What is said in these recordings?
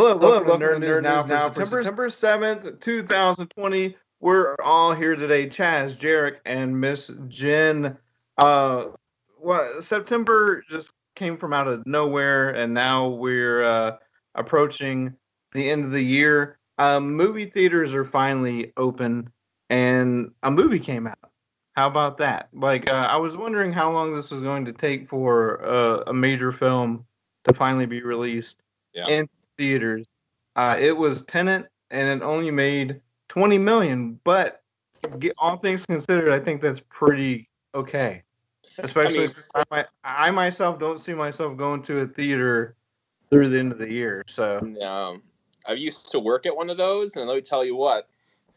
Hello, welcome to Nerd News Now for September 7th, 2020. We're all here today, Chaz, Jarek, and Miss Jen. September just came from out of nowhere, and now we're approaching the end of the year. Movie theaters are finally open, and a movie came out. How about that? I was wondering how long this was going to take for a major film to finally be released in theaters. It was Tenet, and it only made 20 million. But all things considered, I think that's pretty okay. Especially since I myself don't see myself going to a theater through the end of the year. So no, I used to work at one of those, and let me tell you what,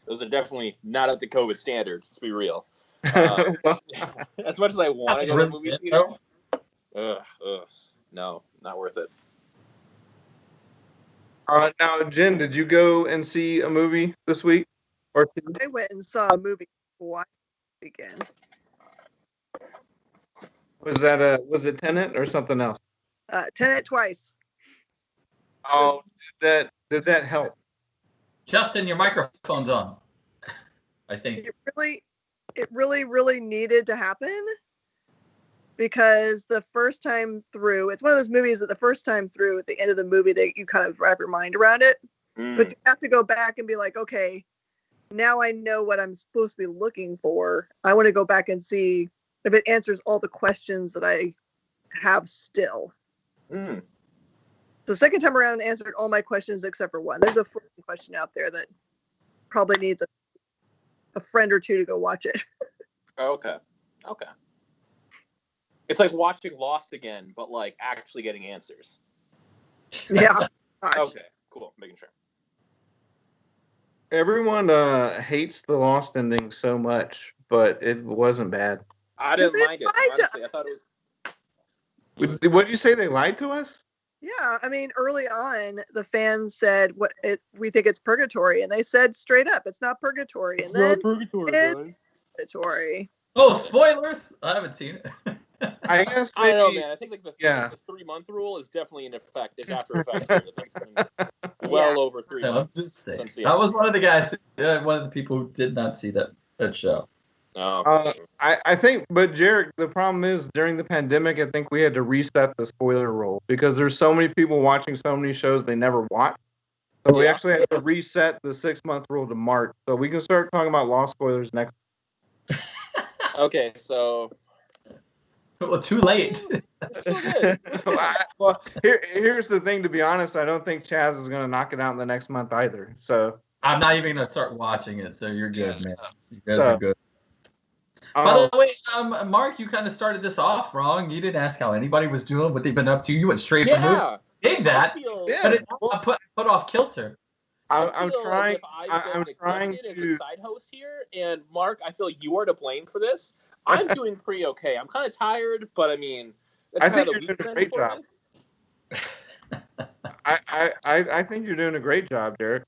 those are definitely not up to COVID standards. Let's be real. As much as I want to go to the movie theater, no, not worth it. Now, Jen, did you go and see a movie this week or two? I went and saw a movie weekend. Was it Tenet or something else? Tenet twice. Oh, did that help? Justin, your microphone's on. I think it really needed to happen, because the first time through, it's one of those movies that the first time through, at the end of the movie, that you kind of wrap your mind around it. But you have to go back and be like, okay, now I know what I'm supposed to be looking for. I want to go back and see if it answers all the questions that I have still. The second time around, answered all my questions except for one. There's a question out there that probably needs a friend or two to go watch it. Okay. It's like watching Lost again, but like actually getting answers. Yeah. Okay, cool. Making sure. Everyone hates the Lost ending so much, but it wasn't bad. I didn't mind it. Honestly, I thought it was. What did you say? They lied to us? Yeah, I mean, early on, the fans said, we think it's purgatory, and they said straight up, it's not purgatory. And then it's purgatory. Oh, spoilers! I haven't seen it. I guess I don't know, man. I think the 3-month rule is definitely in effect. It's after effect. Well over 3 months. That was one of the guys, one of the people who did not see that show. I think, but Jarek, the problem is during the pandemic, I think we had to reset the spoiler rule because there's so many people watching so many shows they never watched. So we actually had to reset the 6-month rule to March. So we can start talking about Lost spoilers next. Okay, so. Well, too late. So good. Well, here's the thing. To be honest, I don't think Chaz is going to knock it out in the next month either. So I'm not even going to start watching it. So you're good, man. You guys are good. By the way, Mark, you kind of started this off wrong. You didn't ask how anybody was doing, what they've been up to. You went straight for movie. Did that? But it put off kilter. I'm trying. I'm trying to as a side host here, and Mark, I feel you are to blame for this. I'm doing pretty okay. I'm kind of tired, but I mean, I think you're doing a great job. I think you're doing a great job, Derek.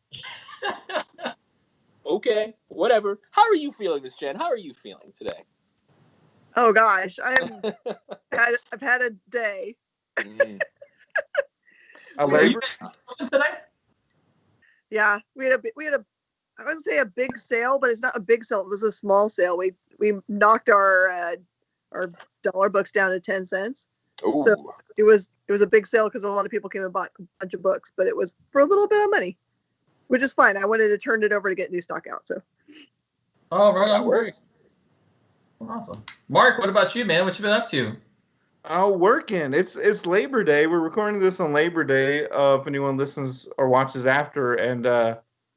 Okay, whatever. How are you feeling, Miss Jen? How are you feeling today? Oh gosh, I've had a day. A labor tonight? Yeah, we had a I wouldn't say a big sale, but it's not a big sale. It was a small sale. We knocked our dollar books down to 10 cents. Ooh. So it was a big sale because a lot of people came and bought a bunch of books, but it was for a little bit of money, which is fine. I wanted to turn it over to get new stock out. So. Oh, right. That works. Awesome. Mark, what about you, man? What you been up to? Oh, working. It's Labor Day. We're recording this on Labor Day. If anyone listens or watches after, and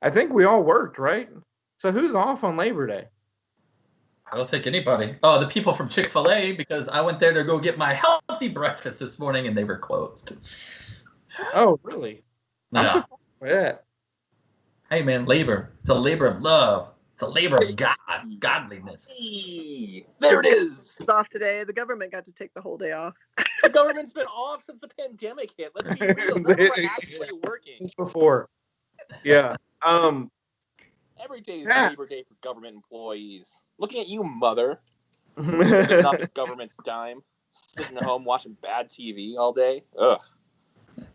I think we all worked, right? So who's off on Labor Day? I don't think anybody. Oh, the people from Chick-fil-A, because I went there to go get my healthy breakfast this morning, and they were closed. Oh, really? Yeah. I'm surprised by that. Hey, man, labor. It's a labor of love. It's a labor of godliness. There it is. It's off today. The government got to take the whole day off. The government's been off since the pandemic hit. Let's be real. We're actually working. Before. Yeah. Every day is Labor Day for government employees. Looking at you, mother. Looking off the government's dime. Sitting at home watching bad TV all day. Ugh.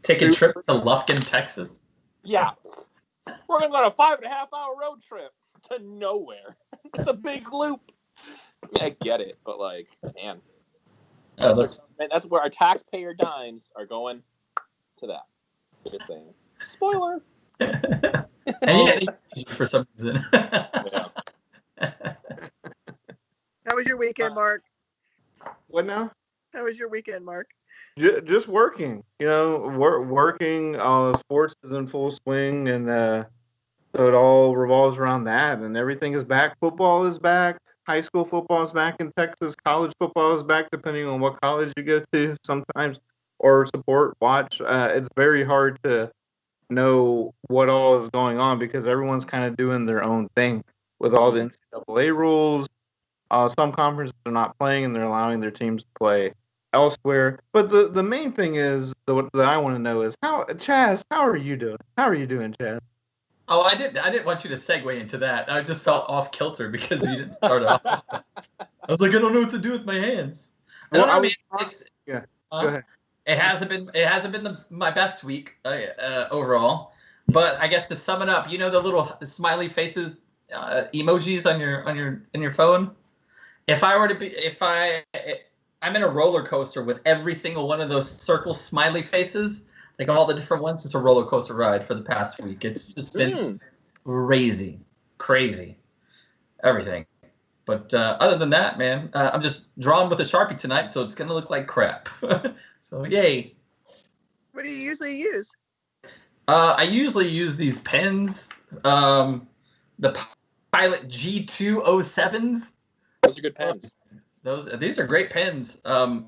Taking trips to Lufkin, Texas. Yeah. We're going to go on a 5.5-hour road trip to nowhere. It's a big loop. I mean, I get it, but like, man. That's where our taxpayer dimes are going to that. Just saying. Spoiler. And for some reason. Yeah. How was your weekend, Mark? What now? How was your weekend, Mark? Just working. Working. Sports is in full swing, and so it all revolves around that. And everything is back. Football is back. High school football is back in Texas. College football is back, depending on what college you go to. Sometimes or watch. It's very hard to know what all is going on because everyone's kind of doing their own thing with all the NCAA rules. Some conferences are not playing and they're allowing their teams to play elsewhere. But the main thing is that I want to know is Chaz, how are you doing? How are you doing, Chaz? Oh, I didn't want you to segue into that. I just felt off kilter because you didn't start off. I was like, I don't know what to do with my hands. Go ahead. It hasn't been my best week overall, but I guess to sum it up, the little smiley faces emojis on your phone. I'm in a roller coaster with every single one of those circle smiley faces, like all the different ones. It's a roller coaster ride for the past week. It's just been crazy, everything. But other than that, man, I'm just drawing with a Sharpie tonight, so it's gonna look like crap. So yay. What do you usually use? I usually use these pens, the Pilot G207s. Those are good pens. These are great pens. I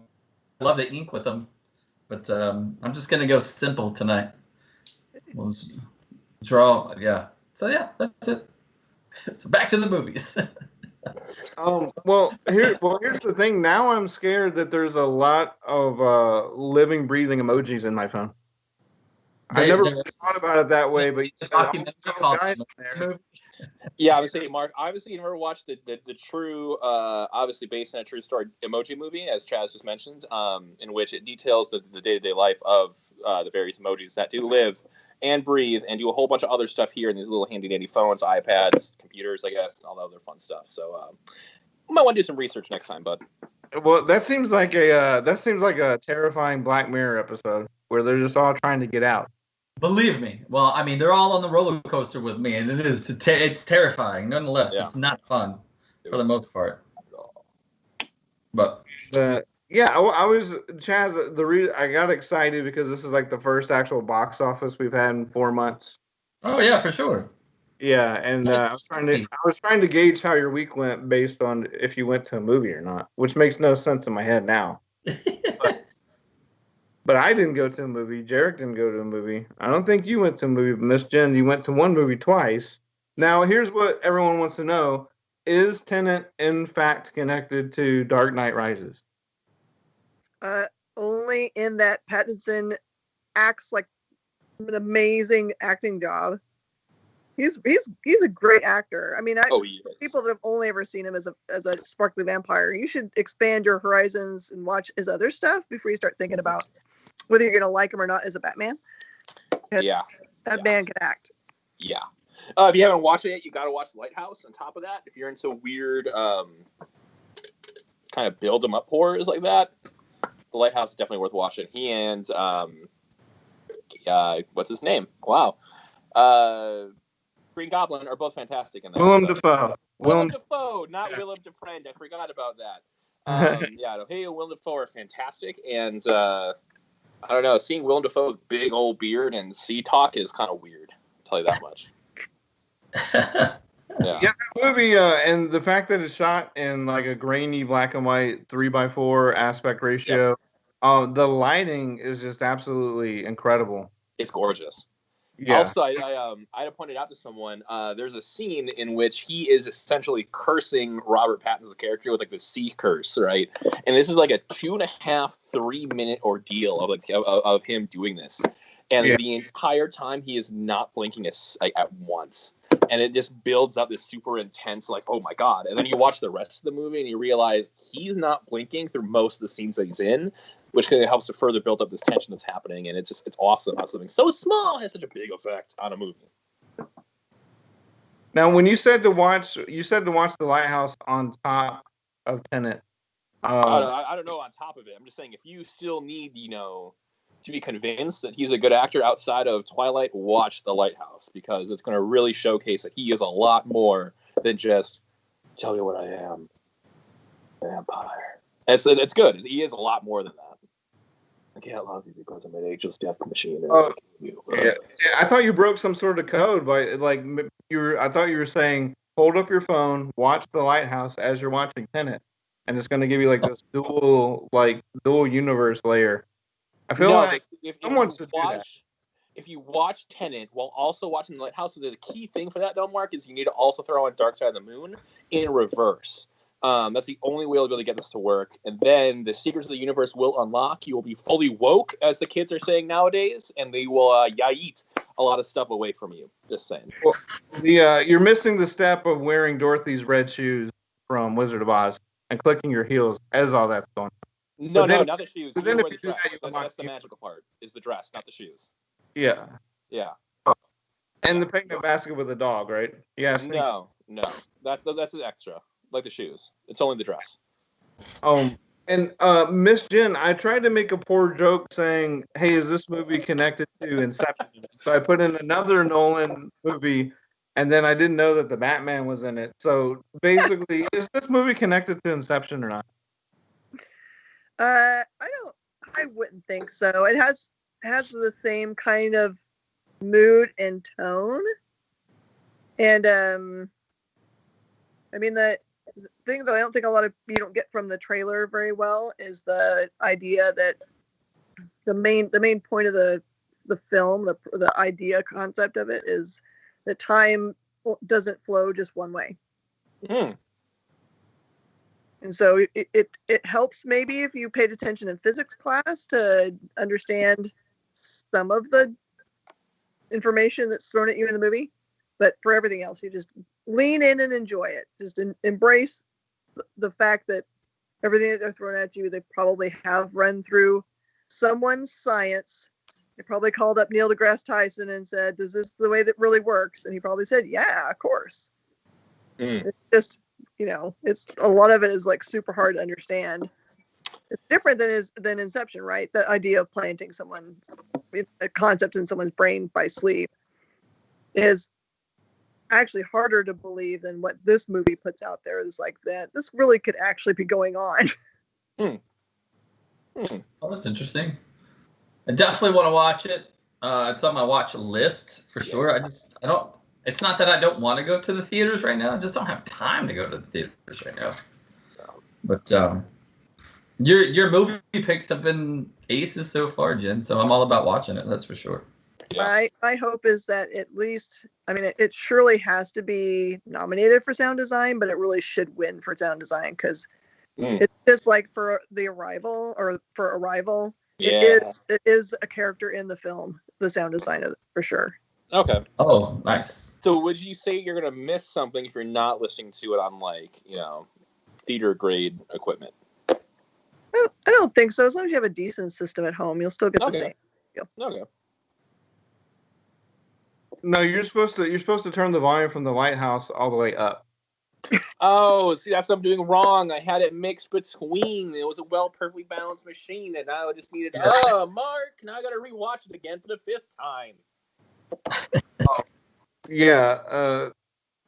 love the ink with them, but I'm just gonna go simple tonight. We'll draw, yeah. So yeah, that's it. So back to the movies. Here's the thing. Now I'm scared that there's a lot of living, breathing emojis in my phone. I never really thought about it that way, but yeah, I would say, Mark, obviously you never watched the true, obviously based on a true story emoji movie, as Chaz just mentioned, in which it details the day-to-day life of the various emojis that do live and breathe and do a whole bunch of other stuff here in these little handy-dandy phones, iPads, computers, I guess, all the other fun stuff. So we might want to do some research next time, bud. Well, that seems like a terrifying Black Mirror episode where they're just all trying to get out. Believe me. Well, I mean, they're all on the roller coaster with me, and it's terrifying. Nonetheless, It's not fun for the most part. But I was Chaz. I got excited because this is like the first actual box office we've had in 4 months. Oh yeah, for sure. Yeah, and I was trying to gauge how your week went based on if you went to a movie or not, which makes no sense in my head now. But I didn't go to a movie. Jarek didn't go to a movie. I don't think you went to a movie. Miss Jen, you went to one movie twice. Now, here's what everyone wants to know. Is Tenet, in fact, connected to Dark Knight Rises? Only in that Pattinson acts like an amazing acting job. He's a great actor. I mean, people that have only ever seen him as a sparkly vampire, you should expand your horizons and watch his other stuff before you start thinking about whether you're gonna like him or not as a Batman. Yeah, that man can act. Yeah. If you haven't watched it yet, you got to watch Lighthouse. On top of that, if you're into weird kind of build 'em up horrors like that, The Lighthouse is definitely worth watching. He and what's his name? Wow. Green Goblin are both fantastic in that. Willem Dafoe. Willem Dafoe, not Willem Dafoe. I forgot about that. Willem Dafoe are fantastic, and I don't know, seeing Willem Dafoe's big old beard and sea talk is kind of weird. I'll tell you that much. Yeah, that movie, and the fact that it's shot in like a grainy black and white 3:4 aspect ratio, the lighting is just absolutely incredible. It's gorgeous. Yeah. Also, I had pointed out to someone, there's a scene in which he is essentially cursing Robert Pattinson's character with like the sea curse, right? And this is like a 2.5-3 minute ordeal of him doing this, and the entire time he is not blinking at once, and it just builds up this super intense, like, oh my god! And then you watch the rest of the movie and you realize he's not blinking through most of the scenes that he's in. which helps to further build up this tension that's happening. And it's awesome how something so small has such a big effect on a movie. Now, when you said to watch The Lighthouse on top of Tenet. I don't know on top of it. I'm just saying if you still need, to be convinced that he's a good actor outside of Twilight, watch The Lighthouse, because it's going to really showcase that he is a lot more than just tell me what I am, vampire. It's good. He is a lot more than that. I can't love you because I'm an ageless death machine. Yeah. I thought you broke some sort of code by I thought you were saying hold up your phone, watch The Lighthouse as you're watching Tenet, and it's going to give you this dual universe layer. I feel like someone should do that. If you watch Tenet while also watching The Lighthouse, the key thing for that, though, Mark, is you need to also throw on Dark Side of the Moon in reverse. That's the only way you'll be able to get this to work. And then the secrets of the universe will unlock. You will be fully woke, as the kids are saying nowadays, and they will yeet a lot of stuff away from you. Just saying. Well, you're missing the step of wearing Dorothy's red shoes from Wizard of Oz and clicking your heels as all that's going on. No, not the shoes. You wear the dress. That's the magical part, is the dress, not the shoes. Yeah. Yeah. And the picnic basket with a dog, right? Yeah. No. That's an extra. Like the shoes. It's only the dress. And Miss Jen, I tried to make a poor joke saying, hey, is this movie connected to Inception? So I put in another Nolan movie, and then I didn't know that the Batman was in it. So basically, is this movie connected to Inception or not? I wouldn't think so. It has the same kind of mood and tone. And I mean, the thing that I don't think you don't get from the trailer very well is the idea that the main point of the film, the idea concept of it, is that time doesn't flow just one way. And so it helps maybe if you paid attention in physics class to understand some of the information that's thrown at you in the movie. But for everything else, you just lean in and enjoy it. Just embrace the fact that everything that they're throwing at you, they probably have run through someone's science. They probably called up Neil deGrasse Tyson and said, "Is this the way that really works?" And he probably said, "Yeah, of course." It's just, it's a lot of it is super hard to understand. It's different than Inception, right? The idea of planting a concept in someone's brain by sleep is actually harder to believe than what this movie puts out there. Is that this really could actually be going on. Oh, that's interesting. I definitely want to watch it. It's on my watch list for sure. I don't. It's not that I don't want to go to the theaters right now. I just don't have time to go to the theaters right now. But your movie picks have been aces so far, Jen. So I'm all about watching it. That's for sure. Yeah. My hope is that at least, it surely has to be nominated for sound design, but it really should win for sound design, because it's just like for Arrival. It is a character in the film, the sound design of it, for sure. Okay. Oh, nice. So would you say you're going to miss something if you're not listening to it on theater grade equipment? I don't think so. As long as you have a decent system at home, you'll still get the same feel. Okay. No, you're supposed to turn the volume from The Lighthouse all the way up. Oh, see, that's what I'm doing wrong. I had it mixed between. It was a perfectly balanced machine, and now I just needed. Mark, now I got to rewatch it again for the 5th time. Yeah,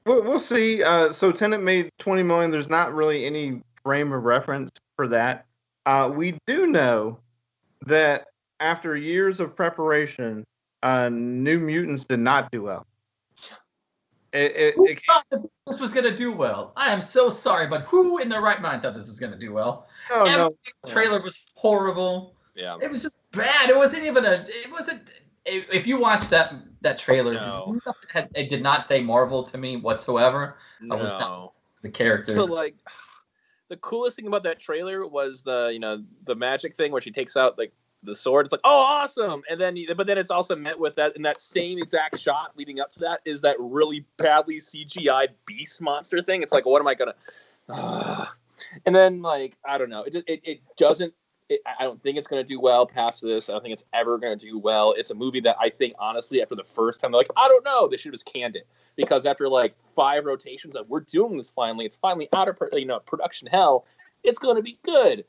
we'll see. So Tenet made $20 million. There's not really any frame of reference for that. We do know that after years of preparation, New Mutants did not do well. Who thought that this was going to do well? I am so sorry, but who in their right mind thought this was going to do well? The trailer was horrible. Yeah, it was just bad. It wasn't even if you watch that trailer, it did not say Marvel to me whatsoever. No. I was not the characters. But the coolest thing about that trailer was the magic thing where she takes out the sword. It's oh, awesome! And then it's also met with that in that same exact shot leading up to that is that really badly CGI beast monster thing. It's what am I gonna? And then I don't know. It doesn't I don't think it's going to do well past this. I don't think it's ever going to do well. It's a movie that I think, honestly, after the first time, they're like, I don't know. They should have just canned it. Because after like 5 rotations of we're doing this finally, it's finally out of production hell, it's going to be good.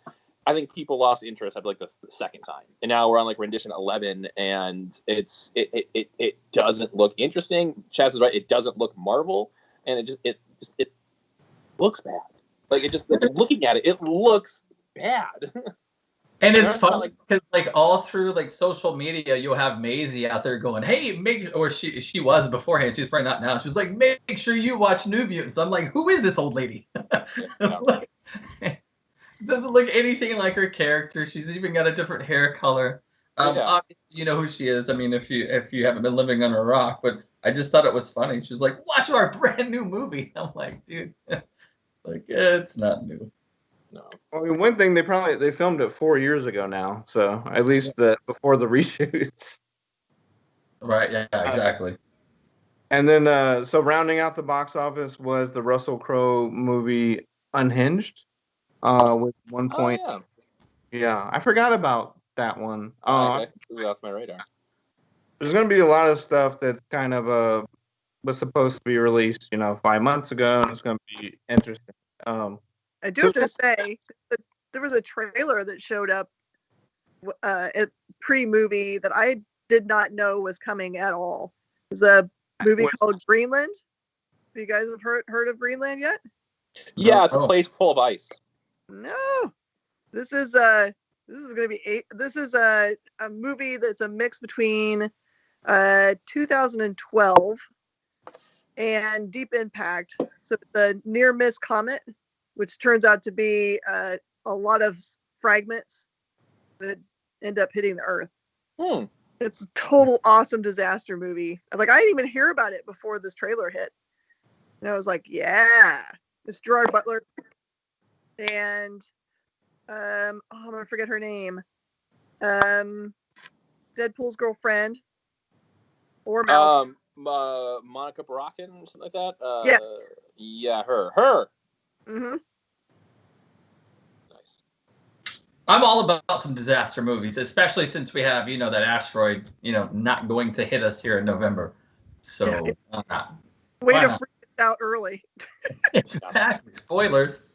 I think people lost interest after like the second time. And now we're on like rendition 11, and it doesn't look interesting. Chaz is right. It doesn't look Marvel, and it looks bad. Like it just looking at it, it looks bad. And it's funny because like all through like social media, you'll have Maisie out there going, "Hey, she was beforehand. She's probably not now. She was like, make sure you watch New Mutants." I'm like, who is this old lady? Like, doesn't look anything like her character. She's even got a different hair color. Obviously, you know who she is. I mean, if you haven't been living under a rock, but I just thought it was funny. She's like, "Watch our brand new movie." I'm like, dude, like it's not new. No. I mean, one thing they filmed it 4 years ago now, so at least before the reshoots. Right. Yeah. Exactly. And then, so rounding out the box office was the Russell Crowe movie Unhinged, with 1 point. Oh, yeah, I forgot about that one. That was off my radar. There's going to be a lot of stuff that's kind of was supposed to be released, 5 months ago, and it's going to be interesting. I do have to say that there was a trailer that showed up at pre-movie that I did not know was coming at all. It's a movie called Greenland. Have you guys have heard of Greenland yet? Yeah, it's a place full of ice. No, this is a movie that's a mix between 2012 and Deep Impact. So the near miss comet, which turns out to be a lot of fragments that end up hitting the Earth. It's a total awesome disaster movie. Like, I didn't even hear about it before this trailer hit. And I was like, yeah. It's Gerard Butler. And I'm gonna forget her name. Deadpool's girlfriend. Or Mouse. Monica Barakin or something like that? Yes. Yeah, her. Mm-hmm. Nice. I'm all about some disaster movies, especially since we have, that asteroid, not going to hit us here in November. So, way to freak it out early. Exactly. Spoilers.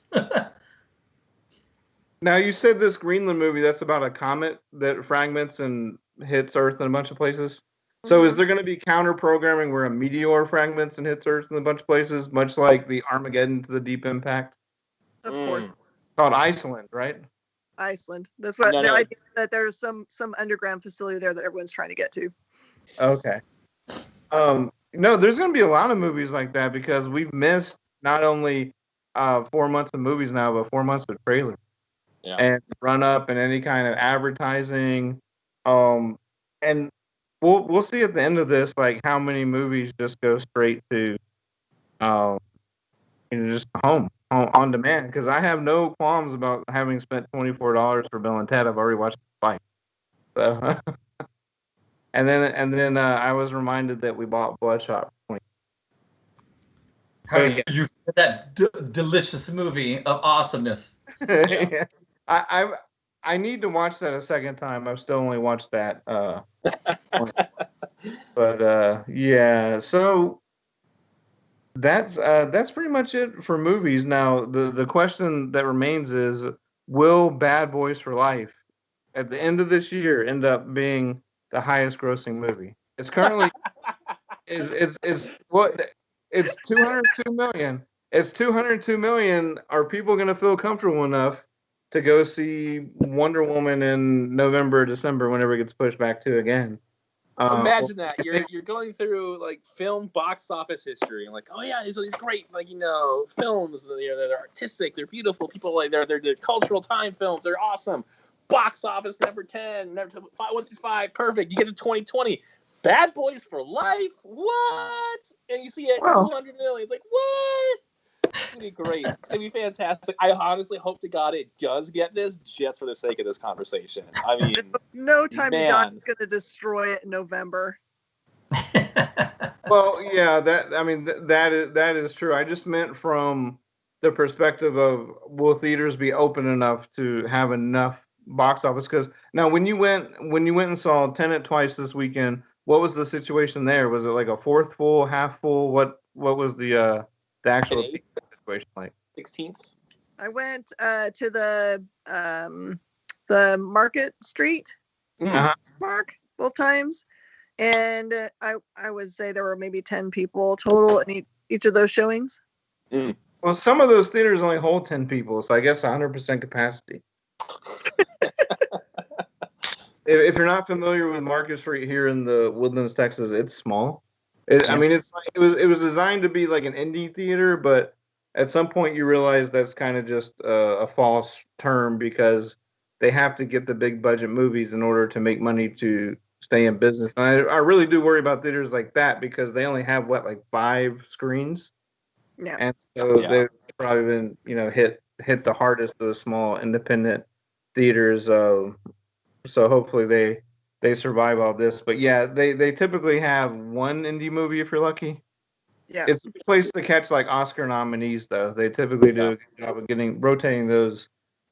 Now, you said this Greenland movie, that's about a comet that fragments and hits Earth in a bunch of places. So is there going to be counter programming where a meteor fragments and hits Earth in a bunch of places, much like the Armageddon to the Deep Impact? Of course. Called Iceland, right? Iceland. That's what the idea that there's some underground facility there that everyone's trying to get to. Okay. No, there's going to be a lot of movies like that because we've missed not only 4 months of movies now, but 4 months of trailers. Yeah. And run up and any kind of advertising. And we'll see at the end of this, like, how many movies just go straight to just home on demand, because I have no qualms about having spent $24 for Bill and Ted. I've already watched the fight. So and then I was reminded that we bought Bloodshot for How did you feel that delicious movie of awesomeness? Yeah. I need to watch that a second time. I've still only watched that. But yeah, so that's pretty much it for movies. Now the question that remains is, will Bad Boys for Life at the end of this year end up being the highest grossing movie? It's currently it's 202 million. It's 202 million. Are people going to feel comfortable enough to go see Wonder Woman in November, December, whenever it gets pushed back to again? Imagine that you're going through like film box office history and like, oh yeah, these great films. They're artistic, they're beautiful. People they're cultural time films. They're awesome. Box office number 10, number 165, perfect. You get to 2020, Bad Boys for Life. What? And you see it 200 million. It's like, what? It's gonna be great. It's gonna be fantastic. I honestly hope to God it does get this just for the sake of this conversation. I mean, No Time to Die is gonna destroy it in November. Well, yeah, that is true. I just meant from the perspective of, will theaters be open enough to have enough box office. Because now, when you went and saw Tenet twice this weekend, what was the situation there? Was it like a fourth full, half full? What was the actual situation like? 16th. I went to the Market Street Park both times, and I would say there were maybe 10 people total in each of those showings. Well, some of those theaters only hold 10 people, so I guess 100% capacity. If you're not familiar with Market Street here in the Woodlands, Texas, it's small. I mean, it's like it was designed to be like an indie theater, but at some point you realize that's kind of just a false term because they have to get the big budget movies in order to make money to stay in business. And I really do worry about theaters like that because they only have like 5 screens. Yeah. And so they've probably been, hit the hardest of the small independent theaters. So hopefully they survive all this. But yeah, they typically have one indie movie if you're lucky. Yeah. It's a place to catch like Oscar nominees though. They typically do a good job of rotating those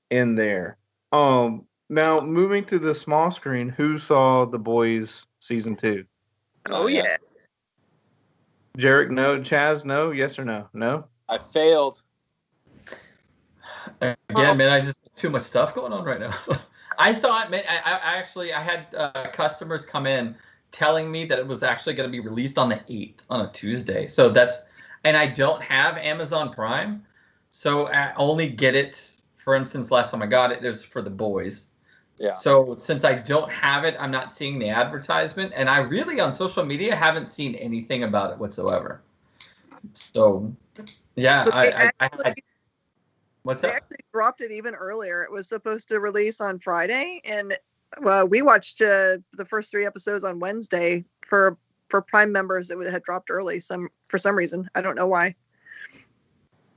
in there. Now moving to the small screen, who saw The Boys season 2? Oh yeah. Jarek, no. Chaz, no. Yes or no? No. I failed. Again, man, I just have too much stuff going on right now. I thought, man, I had customers come in telling me that it was actually going to be released on the 8th on a Tuesday. So and I don't have Amazon Prime, so I only get it. For instance, last time I got it was for The Boys. Yeah. So since I don't have it, I'm not seeing the advertisement, and I really on social media haven't seen anything about it whatsoever. So, yeah, I had. What's that? They actually dropped it even earlier. It was supposed to release on Friday, and we watched the first 3 episodes on Wednesday for Prime members. It had dropped early for some reason. I don't know why.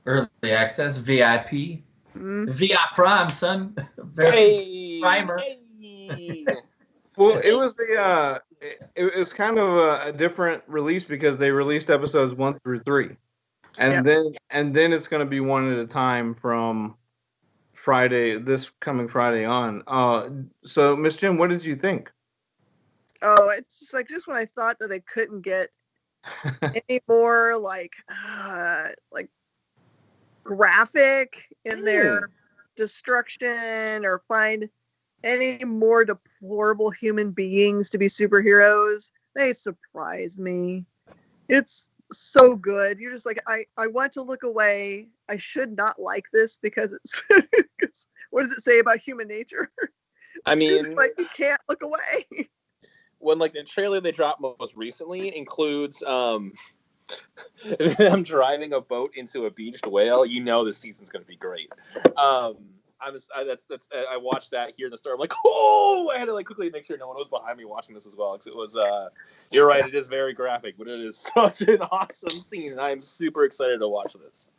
Early access, VIP. VI Prime, son. Primer. Well, it was it was kind of a different release because they released episodes 1 through 3, and then it's going to be one at a time from this coming Friday on. So Miss Jim, what did you think? Oh, it's just when I thought that they couldn't get any more like graphic in their destruction or find any more deplorable human beings to be superheroes, they surprise me. It's so good. You're just like, I want to look away. I should not like this because it's what does it say about human nature? I mean, like you can't look away. When like the trailer they dropped most recently includes them driving a boat into a beached whale, you know the season's going to be great. I watched that here in the store. I'm like, oh! I had to like quickly make sure no one was behind me watching this as well. Because it was, you're right, it is very graphic, but it is such an awesome scene, and I am super excited to watch this.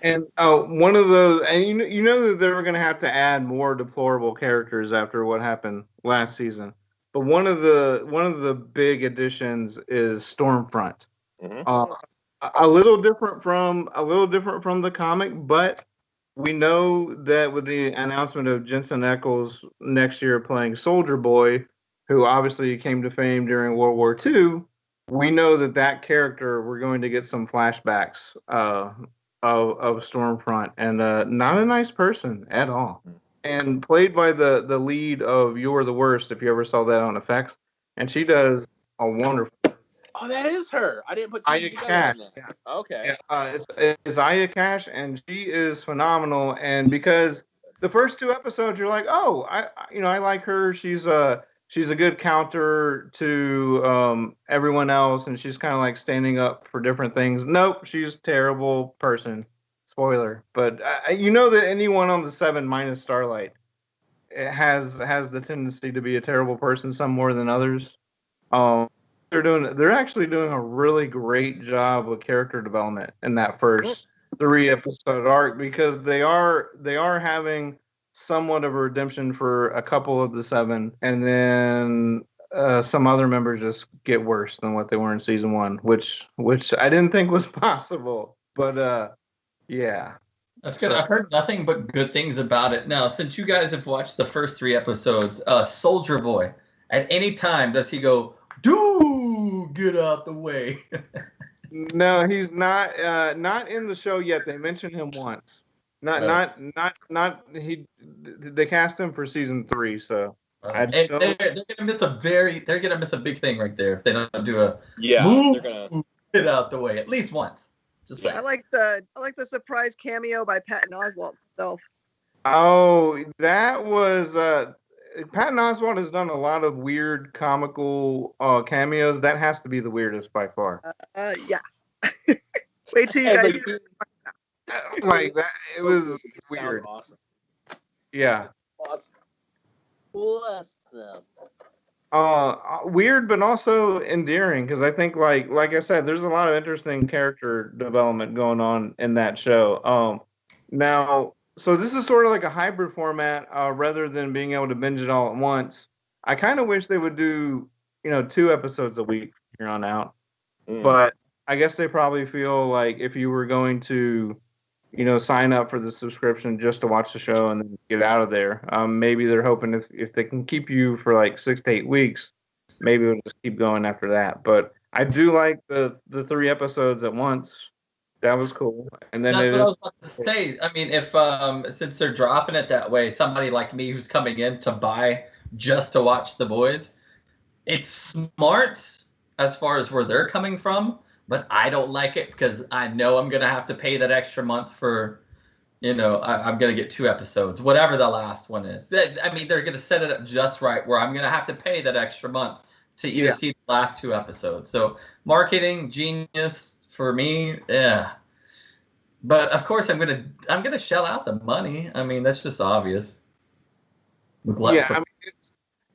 And one of those, and you know that they were going to have to add more deplorable characters after what happened last season. But one of the big additions is Stormfront. Mm-hmm. A little different from the comic, but we know that with the announcement of Jensen Ackles next year playing Soldier Boy, who obviously came to fame during World War II, we know that character we're going to get some flashbacks of Stormfront, and not a nice person at all. And played by the lead of You're the Worst, if you ever saw that on Effects, and she does a wonderful. Oh, that is her. I didn't put Aya Cash. Yeah. Okay. Yeah, it's Aya Cash, and she is phenomenal. And because the first 2 episodes, you're like, oh, I like her. She's a good counter to everyone else, and she's kind of like standing up for different things. Nope, she's a terrible person. Spoiler, but you know that anyone on the 7 minus Starlight has the tendency to be a terrible person, some more than others. They're actually doing a really great job with character development in that first 3 episode arc, because they are having somewhat of a redemption for a couple of the 7, and then some other members just get worse than what they were in season 1, which I didn't think was possible. But yeah. That's good. I've heard nothing but good things about it. Now, since you guys have watched the first 3 episodes, Soldier Boy, at any time does he go, "Do get out the way"? No, he's not in the show yet. They mentioned him once. Not he. They cast him for season 3, so I don't. They're gonna miss a big thing right there if they don't do a they're gonna get out the way at least once. Just I like the surprise cameo by Patton Oswalt himself. Oh, that was Patton Oswalt has done a lot of weird comical cameos. That has to be the weirdest by far. Yeah. Wait till you guys. Like that, it was weird. Awesome. Yeah. Awesome. Weird, but also endearing because I think, like I said, there's a lot of interesting character development going on in that show. Now, so this is sort of like a hybrid format, rather than being able to binge it all at once. I kind of wish they would do, 2 episodes a week from here on out. But I guess they probably feel like if you were going to, sign up for the subscription just to watch the show and then get out of there, maybe they're hoping if they can keep you for like 6 to 8 weeks, maybe we'll just keep going after that. But I do like the 3 episodes at once. That was cool. And then that's what I was about to say. I mean, if since they're dropping it that way, somebody like me who's coming in to buy just to watch The Boys, it's smart as far as where they're coming from, but I don't like it because I know I'm gonna have to pay that extra month for, I'm gonna get 2 episodes, whatever the last one is. I mean, they're gonna set it up just right where I'm gonna have to pay that extra month to either see the last 2 episodes. So marketing genius for me, yeah. But of course, I'm gonna shell out the money. I mean, that's just obvious. I mean,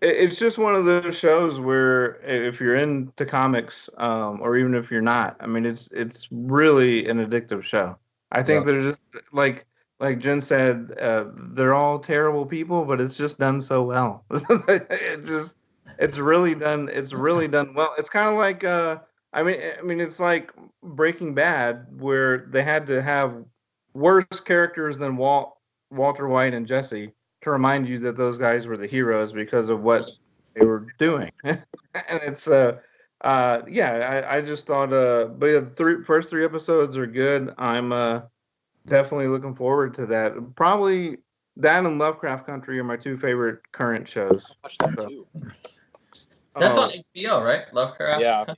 it's just one of those shows where if you're into comics, or even if you're not, I mean, it's really an addictive show. I think they're just like Jen said, they're all terrible people, but it's just done so well. It's really done. It's really done well. It's kind of like I mean, it's like Breaking Bad, where they had to have worse characters than Walter White and Jesse to remind you that those guys were the heroes because of what they were doing. And it's I just thought but yeah, the first 3 episodes are good. I'm definitely looking forward to that. Probably that and Lovecraft Country are my 2 favorite current shows. Watch that too. That's on HBO, right? Lovecraft.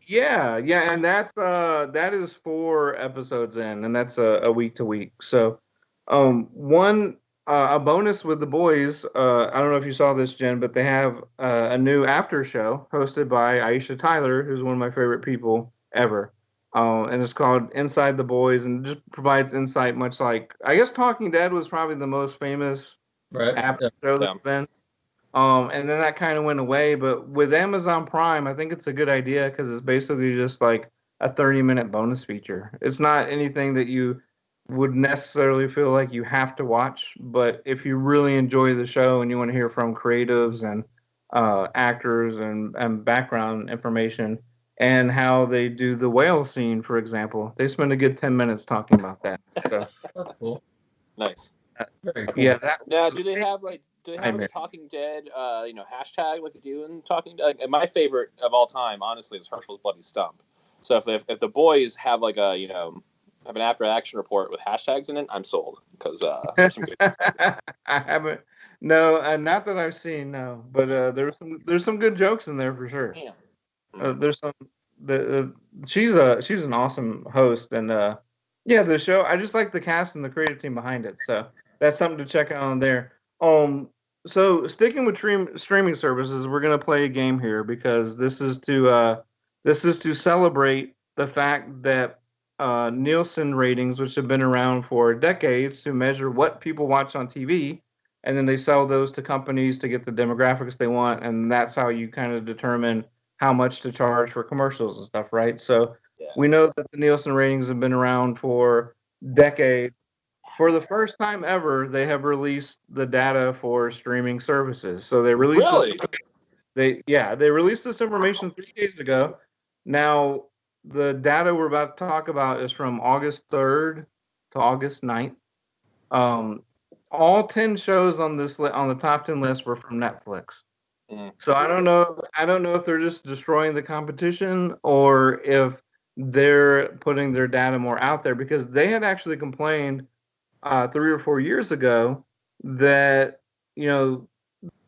Yeah, and that is 4 episodes in, and that's a week to week. So, one a bonus with The Boys. I don't know if you saw this, Jen, but they have a new after show hosted by Aisha Tyler, who's one of my favorite people ever. And it's called Inside the Boys, and just provides insight, much like I guess Talking Dead was probably the most famous after show that's been. And then that kind of went away. But with Amazon Prime, I think it's a good idea because it's basically just like a 30-minute bonus feature. It's not anything that you would necessarily feel like you have to watch. But if you really enjoy the show and you want to hear from creatives and actors and background information and how they do the whale scene, for example, they spend a good 10 minutes talking about that. So that's cool. Nice. Very cool. Yeah. Now, do they have like a Talking Dead, hashtag like they do in Talking Dead? Like, my favorite of all time, honestly, is Herschel's Bloody Stump. So if the boys have like a have an after action report with hashtags in it, I'm sold because there's some good. I haven't. No, not that I've seen. No, but there's some good jokes in there for sure. There's some. She's an awesome host, and the show. I just like the cast and the creative team behind it. So that's something to check out on there. So sticking with streaming services, we're gonna play a game here because this is to celebrate the fact that Nielsen ratings, which have been around for decades to measure what people watch on TV, and then they sell those to companies to get the demographics they want, and that's how you kind of determine how much to charge for commercials and stuff, right? So we know that the Nielsen ratings have been around for decades. For the first time ever, they have released the data for streaming services. So they released they released this information 3 days ago. Now, the data we're about to talk about is from August 3rd to August 9th. All 10 shows on this on the top 10 list were from Netflix. So I don't know if they're just destroying the competition or if they're putting their data more out there, because they had actually complained 3 or 4 years ago that the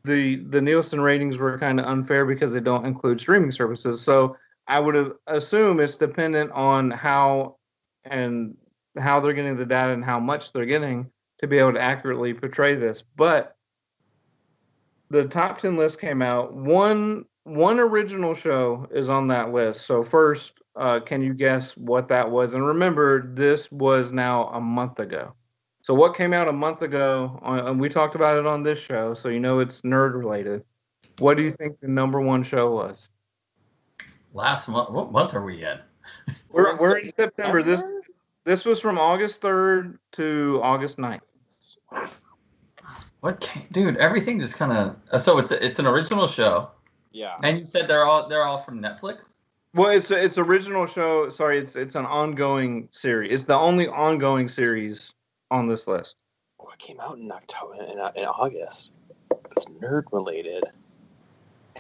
Nielsen ratings were kind of unfair because they don't include streaming services. So I would assume it's dependent on how they're getting the data and how much they're getting to be able to accurately portray this. But the top 10 list came out. One original show is on that list. So first, can you guess what that was? And remember, this was now a month ago. So what came out a month ago, and we talked about it on this show, so you know it's nerd related. What do you think the number one show was? Last month. What month are we in? We're in September. This was from August 3rd to August 9th. Dude, everything just kind of. So it's an original show. Yeah. And you said they're all from Netflix? Well, it's original show. Sorry, it's an ongoing series. It's the only ongoing series on this list. Oh, it came out in October, in August. It's nerd related,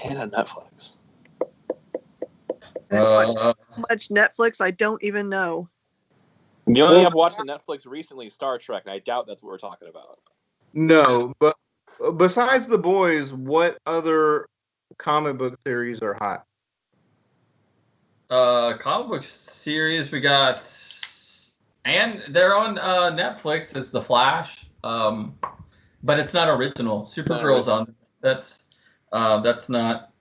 and on Netflix. Much Netflix, I don't even know. The only thing I've watched on Netflix recently is Star Trek, and I doubt that's what we're talking about. No, but besides The Boys, what other comic book series are hot? Comic book series we got, and they're on Netflix. It's The Flash, but it's not original. Supergirl's on. That's not.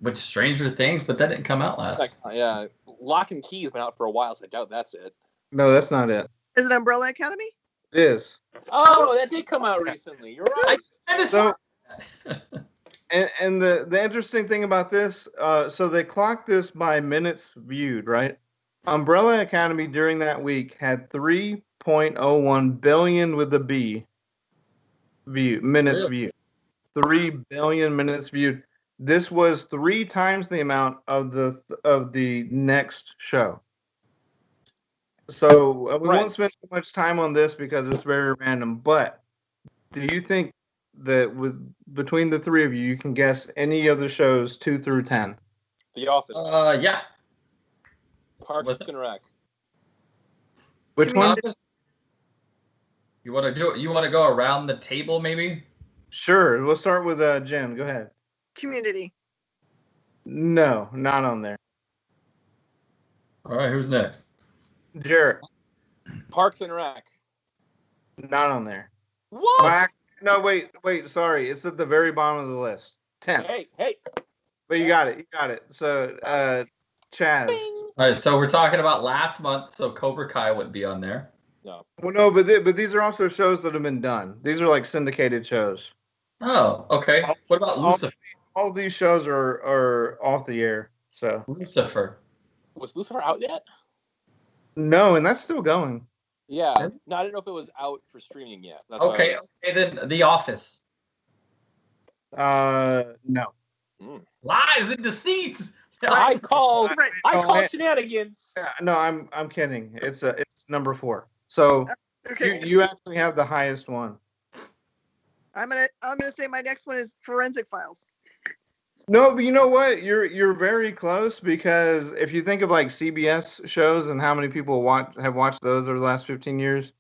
Which Stranger Things, but that didn't come out last. Yeah, Lock and Key's been out for a while, so I doubt that's it. No, that's not it. Is it Umbrella Academy? It is. Oh, that did come out recently. You're right. So, and the interesting thing about this, so they clocked this by minutes viewed, right? Umbrella Academy during that week had 3.01 billion with a B minutes viewed. 3 billion minutes viewed. This was 3 times the amount of the next show. So we won't spend too much time on this because it's very random. But do you think that between the three of you, you can guess any of the shows 2 through 10? The Office. Yeah. Parks and Rec. Which one? You want to go around the table, maybe? Sure. We'll start with Jen. Go ahead. Community. No, not on there. All right, who's next? Jarrett. Parks and Rec. Not on there. What? No, wait. Sorry, it's at the very bottom of the list. 10. Hey. But you got it. So, Chaz. All right, so we're talking about last month, so Cobra Kai wouldn't be on there. No. Well, no, but these are also shows that have been done. These are like syndicated shows. Oh, okay. What about Lucifer? All these shows are off the air. So Lucifer. Was Lucifer out yet? No, and that's still going. Yeah. No, I didn't know if it was out for streaming yet. That's okay, then The Office. No. Lies and deceits. I call shenanigans. No, I'm kidding. It's number 4. So you actually have the highest one. I'm gonna say my next one is Forensic Files. No, but you know what? You're very close, because if you think of like CBS shows and how many people have watched those over the last 15 years,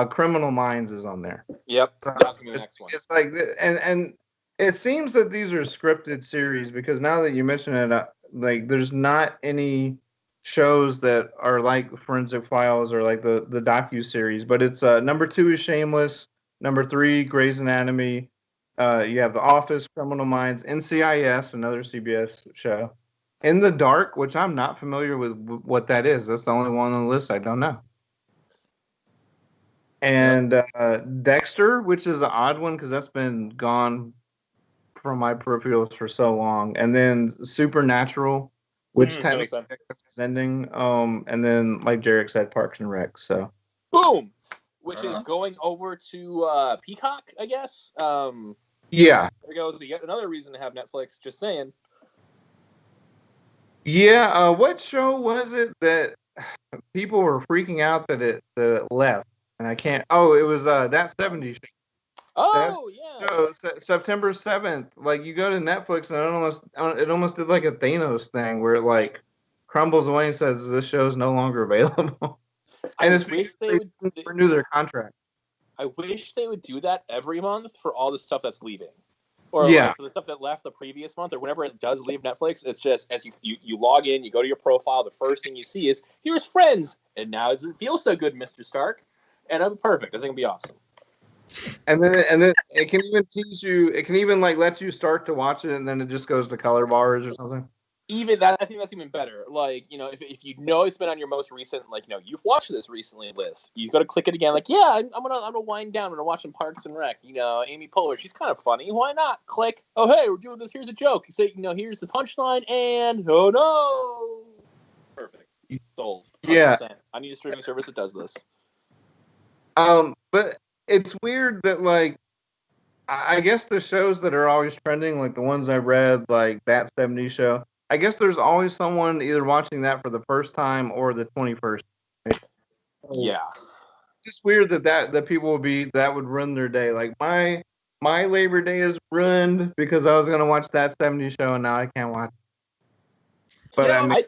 Criminal Minds is on there. Yep, that's gonna be the next one. It's like, and it seems that these are scripted series, because now that you mention it, like there's not any shows that are like Forensic Files or like the docu-series, but it's number 2 is Shameless, number 3 Grey's Anatomy, you have The Office, Criminal Minds, NCIS, another CBS show, In the Dark, which I'm not familiar with what that is. That's the only one on the list I don't know. And Dexter, which is an odd one because that's been gone from my peripherals for so long. And then Supernatural, which technically is ending. And then, like Jarek said, Parks and Rec. So, boom, which is going over to Peacock, I guess. Yeah. There goes yet another reason to have Netflix. Just saying. Yeah. What show was it that people were freaking out that it left, and I can't. Oh, it was that '70s show. Oh yeah. No, September 7th. Like you go to Netflix and it almost did like a Thanos thing where it like crumbles away and says this show is no longer available. And I it's wish because they didn't renew their contract. I wish they would do that every month for all the stuff that's leaving. Or Yeah. like for the stuff that left the previous month or whenever it does leave Netflix, it's just as you log in, you go to your profile, the first thing you see is here's Friends, and now it doesn't feel so good, Mr. Stark. And I'm perfect. I think it'll be awesome. And then it can even teach you. It can even like let you start to watch it, and then it just goes to color bars or something. Even that, I think that's even better. Like, you know, if you know it's been on your most recent, like, you know, you've watched this recently list, you got to click it again. Like, yeah, I'm gonna wind down. I'm gonna watch some Parks and Rec. You know, Amy Poehler, she's kind of funny. Why not? Click. Oh, hey, we're doing this. Here's a joke. You say, you know, here's the punchline, and oh no, perfect. Sold. 100%. Yeah. I need a streaming service that does this. But it's weird that like I guess the shows that are always trending, like the ones I read, like that '70s show. I guess there's always someone either watching that for the first time or the 21st. Yeah. It's just weird that people would ruin their day. Like my Labor Day is ruined because I was gonna watch that '70s show and now I can't watch it. But I mean, I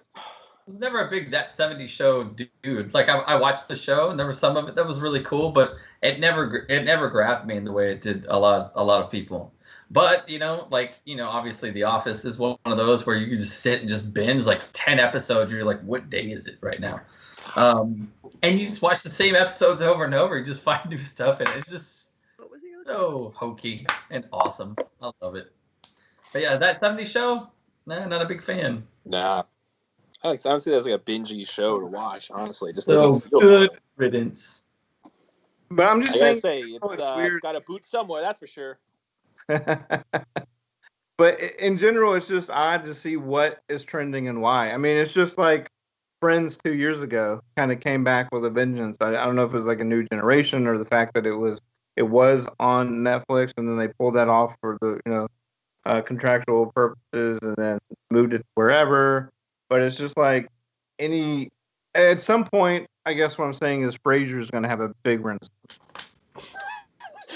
was never a big that '70s show dude. Like I watched the show and there was some of it that was really cool, but it never grabbed me in the way it did a lot of people. But you know, obviously The Office is one of those where you can just sit and just binge like 10 episodes. You're like, what day is it right now? And you just watch the same episodes over and over. You just find new stuff, and it's just so hokey and awesome. I love it. But yeah, that '70s show, nah, not a big fan. Nah. Honestly, that's like a bingey show to watch. Honestly, it just so doesn't feel good riddance. But I'm just I gotta saying, say, it's got a boot somewhere. That's for sure. But in general, it's just odd to see what is trending and why. I mean, it's just like Friends 2 years ago kind of came back with a vengeance. I don't know if it was like a new generation or the fact that it was on Netflix and then they pulled that off for the contractual purposes and then moved it wherever. But it's just like at some point, I guess what I'm saying is Frasier's going to have a big renaissance.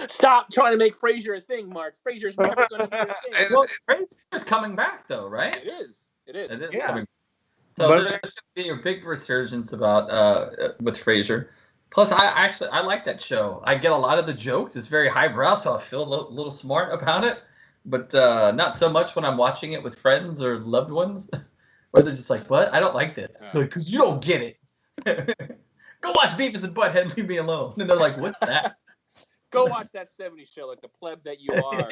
Stop trying to make Frasier a thing, Mark. Frasier's never going to be a thing. Well, Frasier's coming back, though, right? It is. Yeah. Coming. So there's going to be a big resurgence about with Frasier. Plus, I like that show. I get a lot of the jokes. It's very highbrow, so I feel a little smart about it. But not so much when I'm watching it with friends or loved ones, where they're just like, "What? I don't like this," because you don't get it. Go watch Beavis and Butthead. Leave me alone. And they're like, "What's that?" Go watch that '70s show, like the pleb that you are,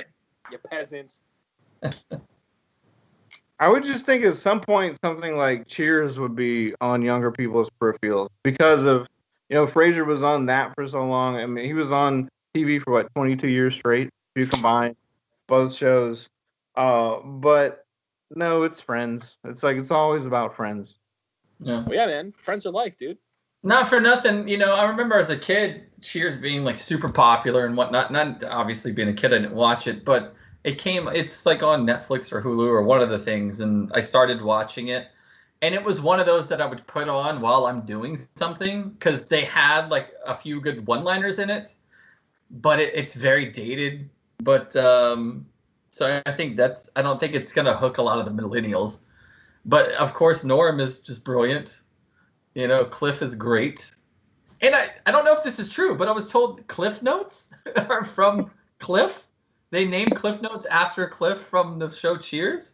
you peasants. I would just think at some point something like Cheers would be on younger people's peripherals because of, Frasier was on that for so long. I mean, he was on TV for 22 years straight if you combine both shows. But no, it's Friends. It's like it's always about Friends. Yeah. Well, yeah, man. Friends are life, dude. Not for nothing, I remember as a kid, Cheers being like super popular and whatnot. Not obviously being a kid, I didn't watch it, but it's like on Netflix or Hulu or one of the things, and I started watching it, and it was one of those that I would put on while I'm doing something because they had like a few good one-liners in it, but it's very dated. But so I think I don't think it's gonna hook a lot of the millennials. But of course, Norm is just brilliant. Cliff is great. And I don't know if this is true, but I was told Cliff Notes are from Cliff. They named Cliff Notes after Cliff from the show Cheers.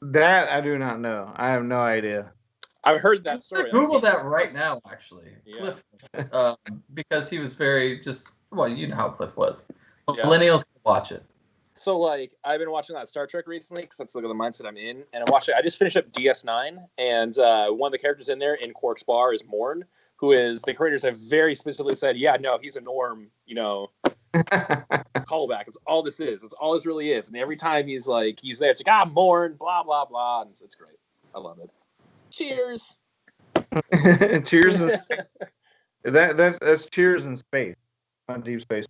That I do not know. I have no idea. I've heard that story. Google that right now, actually. Yeah. Cliff, because he was very you know how Cliff was. Yeah. Millennials can watch it. So, like, I've been watching that Star Trek recently because that's like the mindset I'm in. And I just finished up DS9, and one of the characters in there in Quark's bar is Morn, who is, the creators have very specifically said, yeah, no, he's a Norm, callback. It's all this is. It's all this really is. And every time he's there, it's like, Morn, blah, blah, blah. And it's great. I love it. Cheers. Cheers in space. That's Cheers in space, on Deep Space.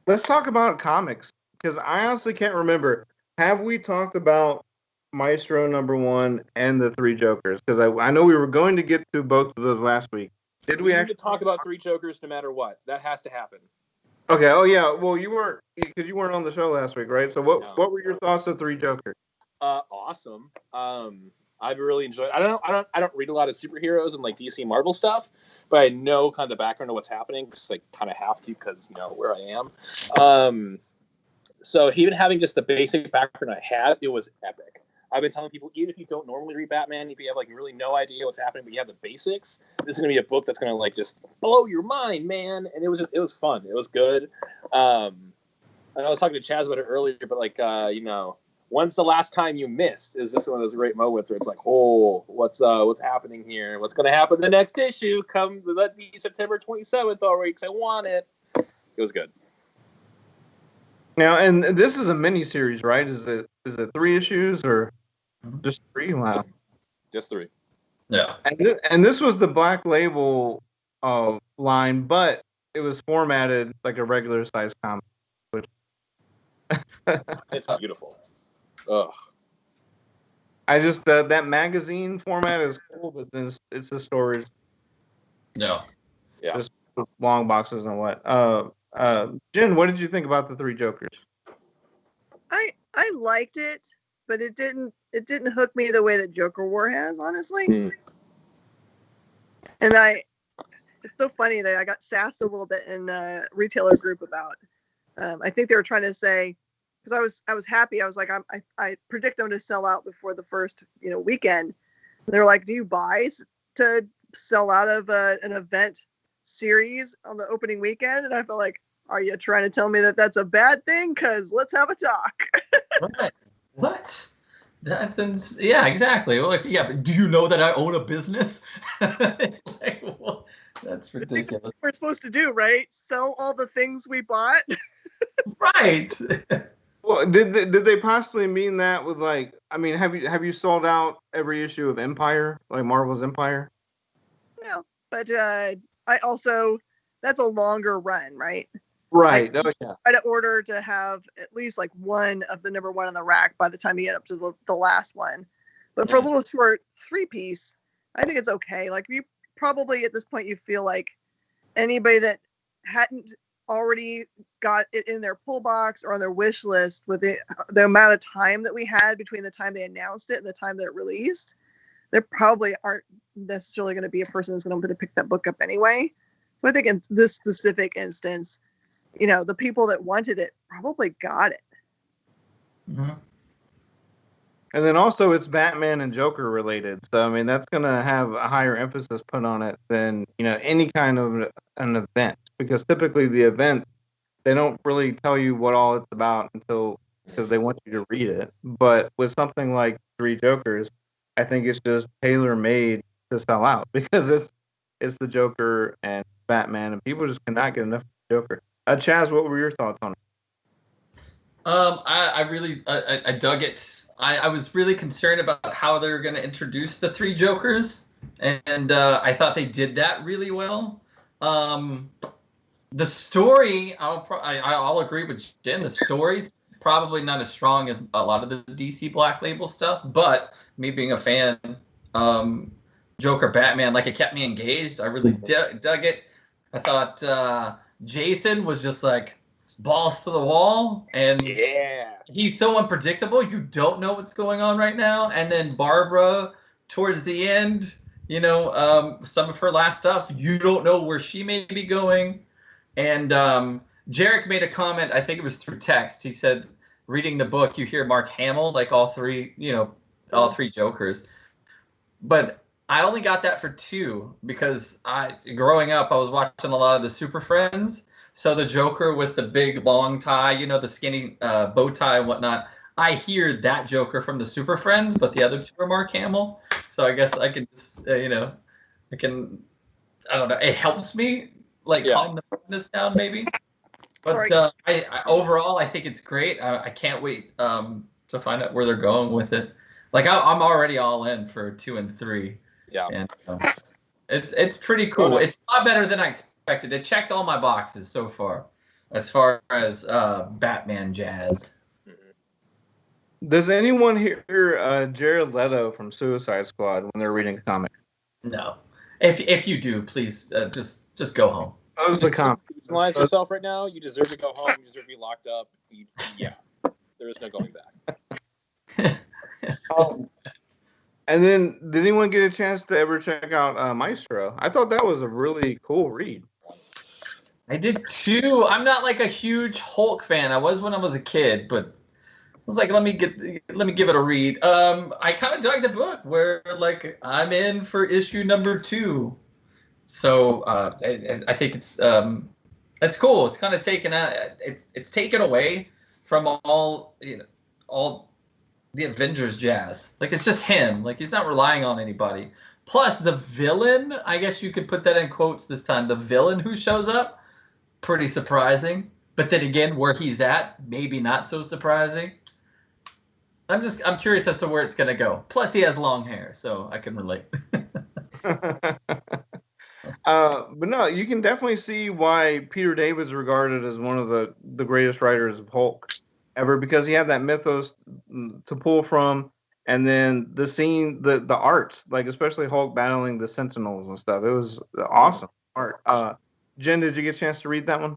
Let's talk about comics because I honestly can't remember. Have we talked about Maestro #1 and the Three Jokers? Because I know we were going to get to both of those last week. Did we actually need to talk about Three Jokers no matter what? That has to happen. Okay. Oh yeah. Well, you weren't because you weren't on the show last week, right? So what were your thoughts of Three Jokers? Awesome. I've really enjoyed. I don't read a lot of superheroes and like DC Marvel stuff, but I know kind of the background of what's happening because I kind of have to because where I am. So even having just the basic background I had, it was epic. I've been telling people, even if you don't normally read Batman, if you have like really no idea what's happening, but you have the basics, this is gonna be a book that's gonna like just blow your mind, man. And it was fun. It was good. I was talking to Chaz about it earlier, but like when's the last time you missed? Is just one of those great moments where it's like, oh, what's happening here? What's gonna happen in the next issue? Let me September 27th already because I want it. It was good. Now, and this is a mini series, right? Is it 3 issues or just 3? Wow, just 3. Yeah. And this was the Black Label line, but it was formatted like a regular size comic. Which it's beautiful. Ugh. I just that magazine format is cool, but then it's the stories. Yeah. Just long boxes and what. Jen, what did you think about the Three Jokers? I liked it, but it didn't hook me the way that Joker War has, honestly. And it's so funny that I got sassed a little bit in a retailer group about. I think they were trying to say, because I was happy. I was like, I predict them to sell out before the first weekend. And they were like, do you buy to sell out of an event series on the opening weekend? And I felt like, are you trying to tell me that that's a bad thing? Because let's have a talk. What? Yeah, exactly. Like, yeah, but do you know that I own a business? Like, well, that's ridiculous. We're supposed to do, right? Sell all the things we bought. Right. Well, did they possibly mean that with like? I mean, have you sold out every issue of Empire, like Marvel's Empire? No, but I also that's a longer run, right? Right. Try to order to have at least like one of the #1 on the rack by the time you get up to the last one. But for a little short 3-piece, I think it's okay. Like you probably at this point you feel like anybody that hadn't already got it in their pull box or on their wish list with the amount of time that we had between the time they announced it and the time that it released, there probably aren't necessarily going to be a person that's going to pick that book up anyway. So I think in this specific instance, the people that wanted it probably got it. Mm-hmm. And then also it's Batman and Joker related. So, I mean, that's going to have a higher emphasis put on it than, any kind of an event. Because typically the event, they don't really tell you what all it's about because they want you to read it. But with something like Three Jokers, I think it's just tailor-made to sell out because it's the Joker and Batman, and people just cannot get enough of the Joker. Chaz, what were your thoughts on it? I really I dug it. I was really concerned about how they were going to introduce the Three Jokers, and I thought they did that really well. The story, I'll agree with Jen. The story's probably not as strong as a lot of the DC Black Label stuff, but me being a fan, Joker, Batman, like it kept me engaged. I really dug it. I thought Jason was just like balls to the wall, and he's so unpredictable. You don't know what's going on right now. And then Barbara, towards the end, some of her last stuff, you don't know where she may be going. And Jarek made a comment, I think it was through text. He said, reading the book, you hear Mark Hamill, like all three Jokers. But I only got that for 2 because growing up, I was watching a lot of the Super Friends. So the Joker with the big long tie, the skinny bow tie and whatnot, I hear that Joker from the Super Friends, but the other 2 are Mark Hamill. So I guess I can just, I don't know. It helps me calm this down maybe. But I overall, I think it's great. I can't wait to find out where they're going with it. Like I'm already all in for 2 and 3. Yeah. And it's pretty cool. It's a lot better than I expected. It checked all my boxes so far as Batman jazz. Does anyone hear Jared Leto from Suicide Squad when they're reading a comic? No. If you do, please just go home. That was the comic. Analyze yourself right now. You deserve to go home. You deserve to be locked up. Yeah, there is no going back. And then, did anyone get a chance to ever check out Maestro? I thought that was a really cool read. I did too. I'm not like a huge Hulk fan. I was when I was a kid, but I was like, let me give it a read. I kind of dug the book where like I'm in for issue number 2. So I think it's cool. It's kind of taken out. It's taken away from all the Avengers jazz. Like it's just him. Like he's not relying on anybody. Plus the villain, I guess you could put that in quotes this time. The villain who shows up, pretty surprising. But then again, where he's at, maybe not so surprising. I'm curious as to where it's gonna go. Plus he has long hair, so I can relate. But no, you can definitely see why Peter David's regarded as one of the greatest writers of Hulk ever, because he had that mythos to pull from, and then the scene, the art, like especially Hulk battling the Sentinels and stuff. It was awesome art. Jen, did you get a chance to read that one?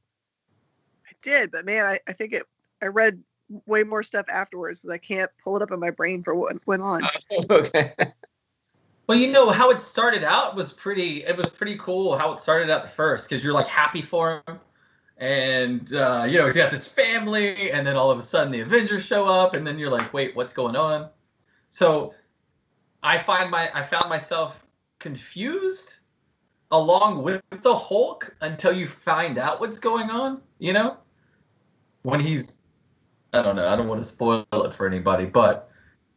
I did, but man, I think I read way more stuff afterwards because I can't pull it up in my brain for what went on. Okay. Well, you know how it started out was pretty cool how it started out at first, because you're like happy for him, and he's got this family, and then all of a sudden the Avengers show up, and then you're like, wait, what's going on? So I found myself confused along with the Hulk until you find out what's going on, when he's, I don't know, I don't want to spoil it for anybody, but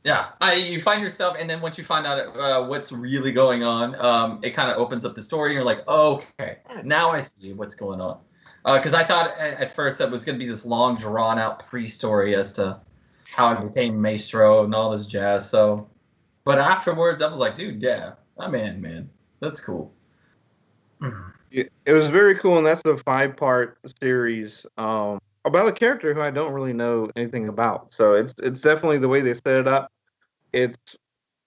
yeah, you find yourself, and then once you find out what's really going on, it kind of opens up the story, and you're like, oh, okay, now I see what's going on. Because I thought at first that was going to be this long, drawn-out pre-story as to how I became Maestro and all this jazz. So, but afterwards, I was like, dude, yeah, I'm in, man. That's cool. It was very cool, and that's a 5-part series about a character who I don't really know anything about. So it's definitely the way they set it up. It's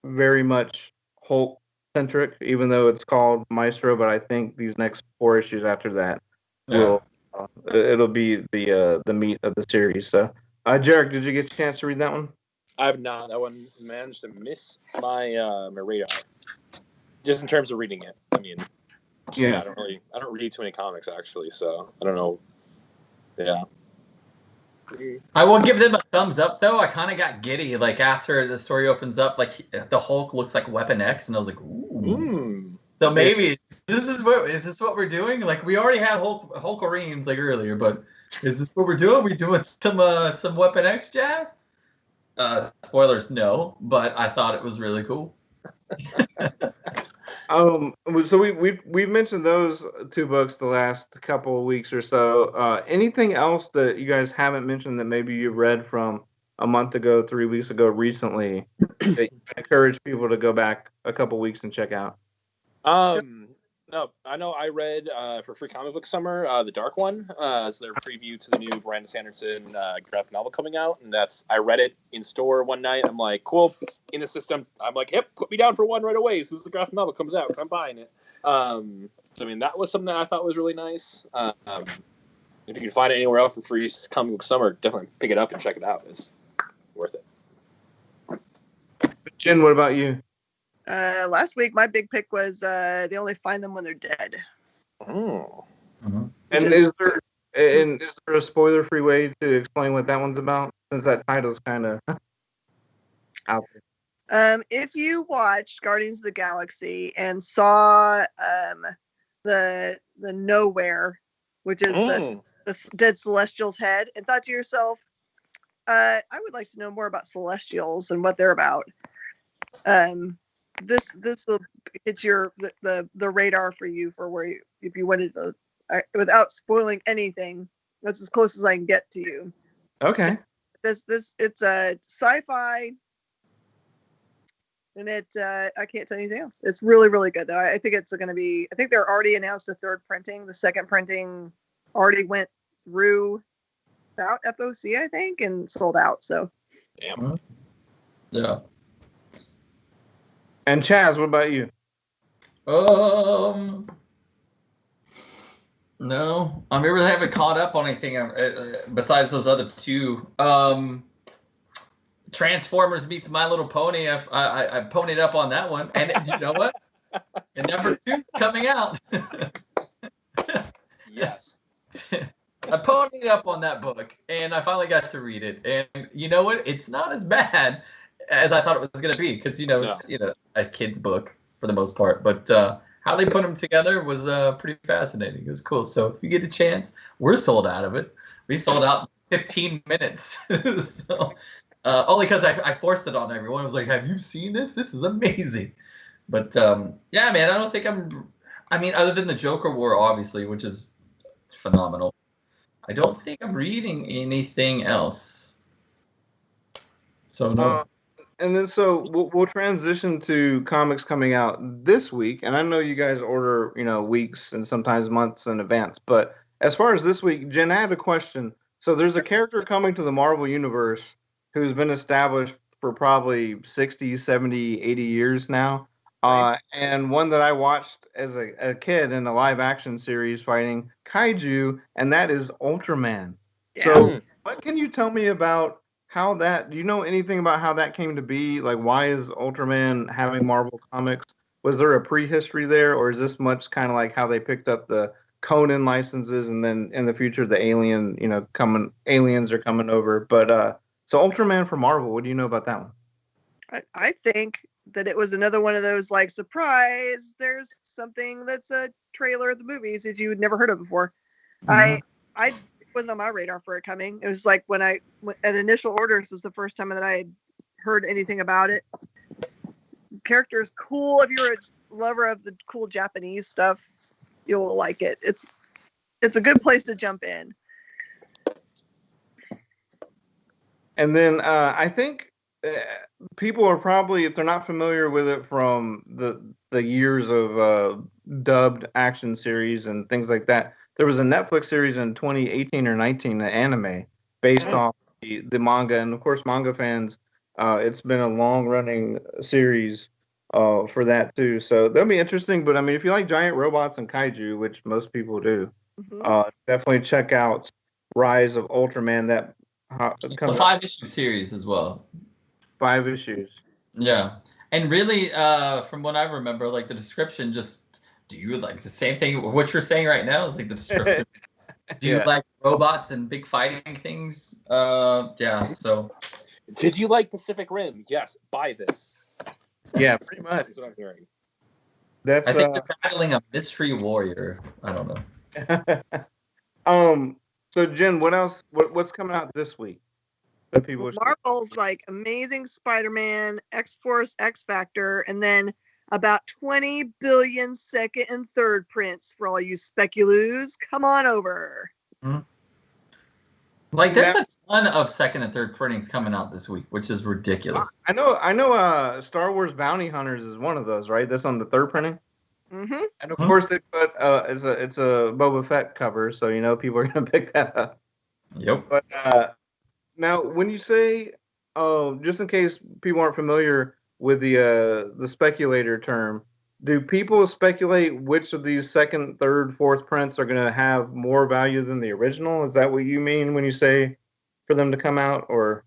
very much Hulk centric, even though it's called Maestro. But I think these next 4 issues after that will it'll be the meat of the series. So, Jarek, did you get a chance to read that one? I have not. That one managed to miss my my radar. Just in terms of reading it, I mean, I don't read too many comics actually, so I don't know. Yeah. I will give them a thumbs up though. I kind of got giddy like after the story opens up, like the Hulk looks like Weapon X, and I was like, ooh. So maybe is this what we're doing? Like we already had Hulkareens like earlier, but is this what we're doing? We doing some Weapon X jazz? Spoilers, no, but I thought it was really cool. So we've mentioned those 2 books the last couple of weeks or so. Anything else that you guys haven't mentioned that maybe you read from a month ago, 3 weeks ago, recently that you encourage people to go back a couple weeks and check out? No, I know I read for Free Comic Book Summer the Dark One. It's their preview to the new Brandon Sanderson graphic novel coming out, and I read it in store one night. I'm like, cool, in the system. I'm like, yep, put me down for one right away as soon as the graphic novel comes out, because I'm buying it. So I mean, that was something that I thought was really nice. If you can find it anywhere else for Free Comic Book Summer, definitely pick it up and check it out. It's worth it. Jen, what about you? Last week, my big pick was They Only Find Them When They're Dead. Oh. Mm-hmm. And is there a spoiler-free way to explain what that one's about? Since that title's kind of out there. If you watched Guardians of the Galaxy and saw the Nowhere, which is the dead Celestial's head, and thought to yourself, I would like to know more about Celestials and what they're about. This will hit the radar for you for where if you wanted to, without spoiling anything. That's as close as I can get to you. Okay. It's a sci-fi, and I can't tell you anything else. It's really, really good though. I think it's going to be. I think they're already announced a 3rd printing. The 2nd printing already went through about FOC, I think, and sold out. So Damn. Yeah. And Chaz, what about you? No, I really haven't caught up on anything besides those other two. Transformers meets My Little Pony. I ponied up on that one, and you know what? And number 2 coming out. Yes. I ponied up on that book, and I finally got to read it. And you know what? It's not as bad as I thought it was going to be, because it's a kid's book for the most part. But how they put them together was pretty fascinating. It was cool. So if you get a chance, we're sold out of it. We sold out in 15 minutes. So, only because I forced it on everyone. I was like, "Have you seen this? This is amazing." But yeah, man, I don't think other than the Joker War, obviously, which is phenomenal. I don't think I'm reading anything else. So no. And then we'll transition to comics coming out this week. And I know you guys order, weeks and sometimes months in advance. But as far as this week, Jen, I had a question. So there's a character coming to the Marvel Universe who's been established for probably 60, 70, 80 years now. And one that I watched as a kid in a live action series fighting kaiju, and that is Ultraman. Yeah. So what can you tell me about do you know anything about how that came to be? Like, why is Ultraman having Marvel Comics? Was there a prehistory there, or is this much kind of like how they picked up the Conan licenses, and then in the future the aliens are coming over? But so Ultraman for Marvel, what do you know about that one? I think that it was another one of those like surprise. There's something that's a trailer of the movies that you had never heard of before. Mm-hmm. I wasn't on my radar for it coming. It was like when at initial orders was the first time that I had heard anything about it. The character is cool. If you're a lover of the cool Japanese stuff, you'll like it. It's a good place to jump in. And then I think people are probably, if they're not familiar with it from the years of dubbed action series and things like that, there was a Netflix series in 2018 or 19, an anime based off the manga. And of course, manga fans, it's been a long-running series for that too. So that'll be interesting. But I mean, if you like giant robots and kaiju, which most people do, definitely check out Rise of Ultraman. That it's a 5-issue series as well. 5 issues. Yeah. And really, from what I remember, like the description just, do you like the same thing? What you're saying right now is like the description. Do you like robots and big fighting things? Yeah, so. Did you like Pacific Rim? Yes, buy this. Yeah, pretty much. That's what I'm hearing. I think they're battling a mystery warrior. I don't know. So Jen, what else? What's coming out this week? That people Marvel's like Amazing Spider-Man, X-Force, X-Factor, and then about 20 billion second and third prints for all you speculoos. Come on over. Mm-hmm. Like there's a ton of second and third printings coming out this week, which is ridiculous. I know. Star Wars Bounty Hunters is one of those, right? That's on the third printing. Mm-hmm. And of course they put it's a Boba Fett cover, so people are gonna pick that up. Yep. But now, when you say, just in case people aren't familiar with the speculator term, do people speculate which of these second, third, fourth prints are going to have more value than the original? Is that what you mean when you say for them to come out, or?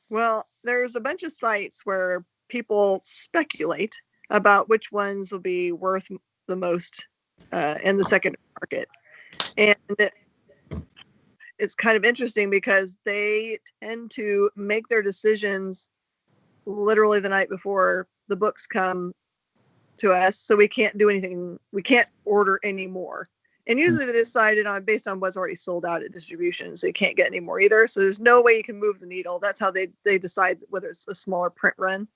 Well, there's a bunch of sites where people speculate about which ones will be worth the most in the second market, and it's kind of interesting because they tend to make their decisions literally the night before the books come to us. So we can't do anything. We can't order any more. And usually they decided on based on what's already sold out at distribution. So you can't get any more either. So there's no way you can move the needle. That's how they decide whether it's a smaller print run.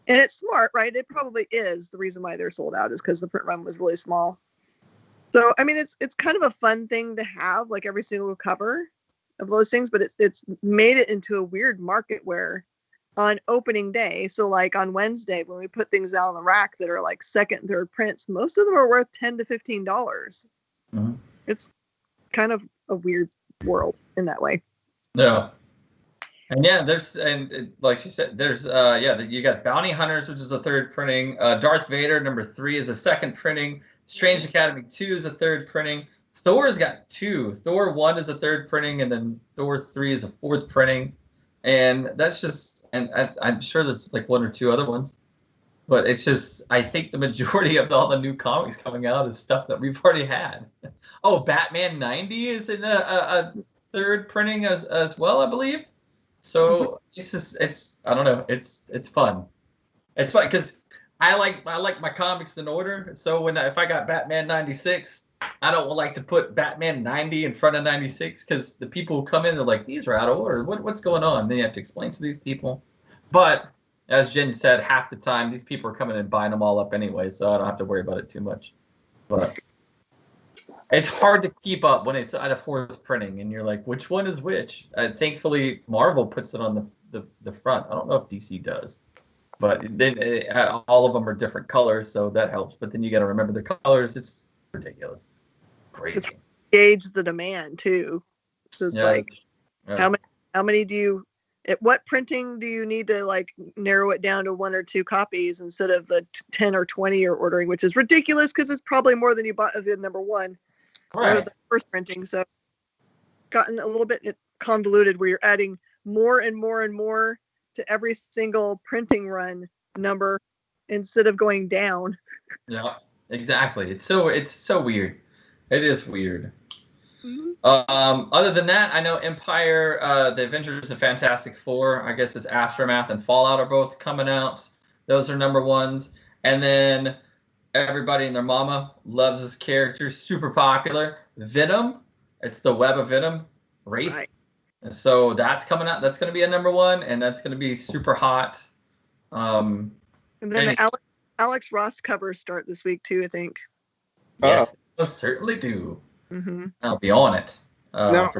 And it's smart, right? It probably is. The reason why they're sold out is because the print run was really small. So, I mean, it's kind of a fun thing to have, like every single cover of those things, but it's made it into a weird market where on opening day, so like on Wednesday, when we put things out on the rack that are like second and third prints, most of them are worth $10 to $15. Mm-hmm. It's kind of a weird world in that way. Yeah. And yeah, like she said, there's you got Bounty Hunters, which is a third printing. Darth Vader #3 is a second printing. Strange Academy 2 is a third printing. Thor's got 2. Thor 1 is a third printing, and then Thor 3 is a fourth printing. And that's just, and I'm sure there's like 1 or 2 other ones, but it's just, I think the majority of all the new comics coming out is stuff that we've already had. Oh, Batman 90 is in a third printing as well, I believe. So it's I don't know, it's fun. It's fun because I like my comics in order. So if I got Batman 96, I don't like to put Batman 90 in front of 96 because the people who come in are like, these are out of order. What's going on? Then you have to explain to these people. But as Jen said, half the time these people are coming and buying them all up anyway, so I don't have to worry about it too much. But it's hard to keep up when it's at a fourth printing and you're like, which one is which? Thankfully, Marvel puts it on the front. I don't know if DC does, but then all of them are different colors, so that helps. But then you got to remember the colors. It's ridiculous, crazy. It's gauge the demand too. So it's how many do you? At what printing do you need to like narrow it down to 1 or 2 copies instead of the 10 or 20 you're ordering, which is ridiculous because it's probably more than you bought of the #1 or the first printing. So gotten a little bit convoluted where you're adding more and more and more to every single printing run number instead of going down. Yeah, exactly. It's so weird. It is weird. Mm-hmm. Other than that, I know Empire, the Avengers and Fantastic Four, I guess it's Aftermath and Fallout are both coming out. Those are #1s. And then everybody and their mama loves this character, super popular. Venom, it's the Web of Venom, Wraith. Right. So that's coming out. That's going to be a #1, and that's going to be super hot. And then the Alex Ross covers start this week too, I think. Yes, they certainly do. Mm-hmm. I'll be on it. Now,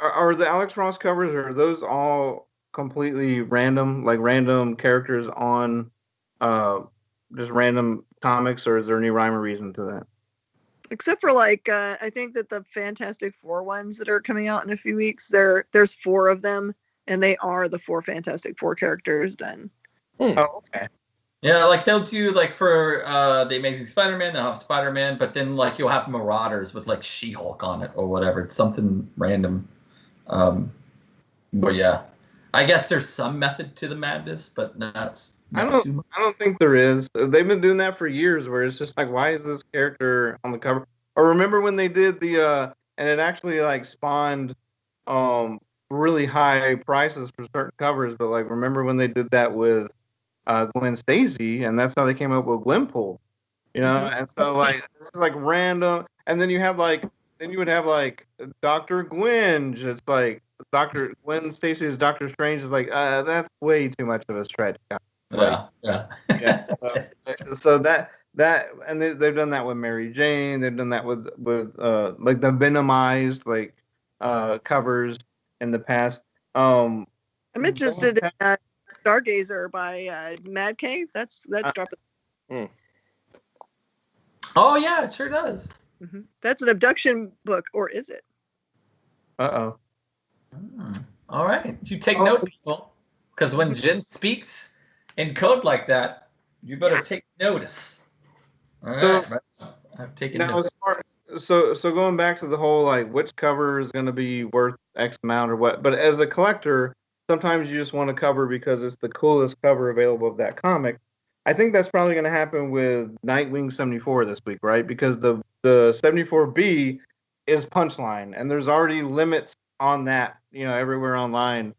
are the Alex Ross covers, are those all completely random, like random characters on just random comics, or is there any rhyme or reason to that? Except for like, I think that the Fantastic Four ones that are coming out in a few weeks, there's 4 of them, and they are the 4 Fantastic Four characters done. Oh, okay. Yeah, like they'll do like for the Amazing Spider-Man, they'll have Spider-Man, but then like you'll have Marauders with like She-Hulk on it or whatever. It's something random. But yeah, I guess there's some method to the madness, but not too much. I don't think there is. They've been doing that for years, where it's just like, why is this character on the cover? Or remember when they did the and it actually like spawned really high prices for certain covers, but like remember when they did that with Gwen Stacy, and that's how they came up with Gwenpool, you know. Mm-hmm. And so like it's like random, and then you would have like Dr. Gwen, just like Dr. Gwen Stacy as Doctor Strange is like that's way too much of a stretch. Yeah. So that and they've done that with Mary Jane. They've done that with like the Venomized like covers in the past. I'm interested in Stargazer by Mad Cave. That's dropping. Oh yeah, it sure does. Mm-hmm. That's an abduction book, or is it? All right, you take note, people, because when Jen speaks in code like that, you better take notice. All right, I've taken notice. So going back to the whole like which cover is going to be worth X amount or what, but as a collector, sometimes you just want a cover because it's the coolest cover available of that comic. I think that's probably going to happen with Nightwing 74 this week, right? Because the 74B is Punchline, and there's already limits on that, everywhere online.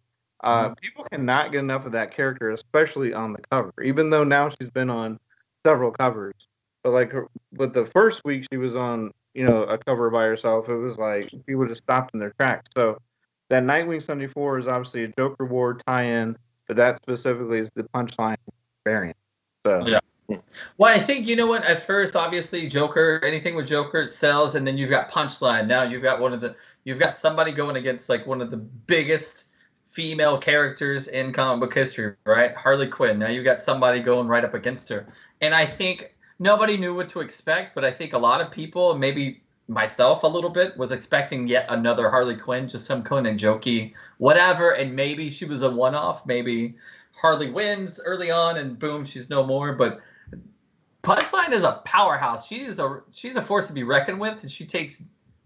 People cannot get enough of that character, especially on the cover, even though now she's been on several covers. But like with the first week she was on, a cover by herself, it was like people just stopped in their tracks. So that Nightwing 74 is obviously a Joker War tie-in, but that specifically is the Punchline variant. So yeah. Well, I think at first, obviously, Joker, anything with Joker sells, and then you've got Punchline. Now you've got somebody going against like one of the biggest female characters in comic book history, right? Harley Quinn. Now you've got somebody going right up against her, and I think nobody knew what to expect, but I think a lot of people, maybe myself a little bit, was expecting yet another Harley Quinn, just some kind of jokey whatever, and maybe she was a one-off. Maybe Harley wins early on, and boom, she's no more. But Punchline is a powerhouse. She's a force to be reckoned with, and she takes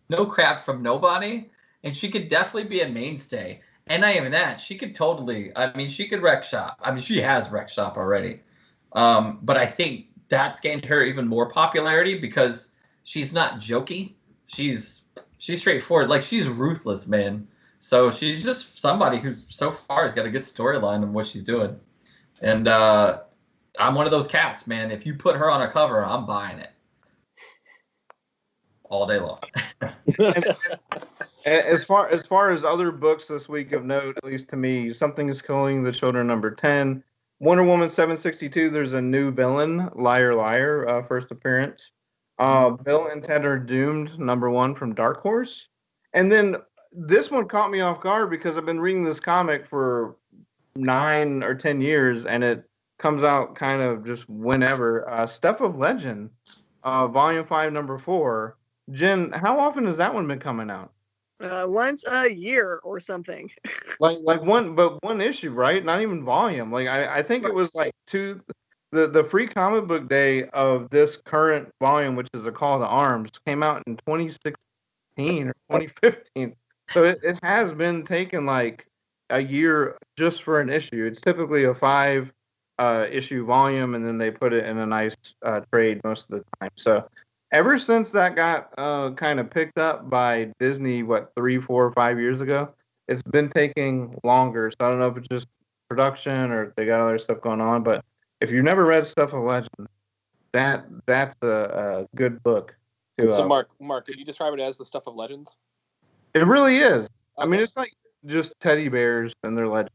no crap from nobody, and she could definitely be a mainstay. And not even that, she could totally. I mean, she could wreck shop. I mean, she has wrecked shop already. But I think that's gained her even more popularity because she's not jokey. She's straightforward. Like, she's ruthless, man. So she's just somebody who's so far has got a good storyline of what she's doing. And I'm one of those cats, man. If you put her on a cover, I'm buying it all day long. As far as other books this week of note, at least to me, Something is Killing the Children, number 10. Wonder Woman 762, there's a new villain, Liar Liar, first appearance. Bill and Ted Are Doomed, number 1 from Dark Horse. And then this one caught me off guard because I've been reading this comic for 9 or 10 years, and it comes out kind of just whenever. Stuff of Legend, volume 5, number 4. Jen, how often has that one been coming out? Once a year or something. like one issue, right? Not even volume. Like I think it was like the free comic book day of this current volume, which is a call to arms, came out in 2016 or 2015. So it has been taking like a year just for an issue. It's typically a 5 issue volume, and then they put it in a nice trade most of the time. So ever since that got kind of picked up by Disney, 3, 4, 5 years ago, it's been taking longer. So I don't know if it's just production or if they got other stuff going on. But if you've never read Stuff of Legend, that's a good book. So Mark, could you describe it as the Stuff of Legends? It really is. Okay. I mean, it's like just teddy bears and their legends.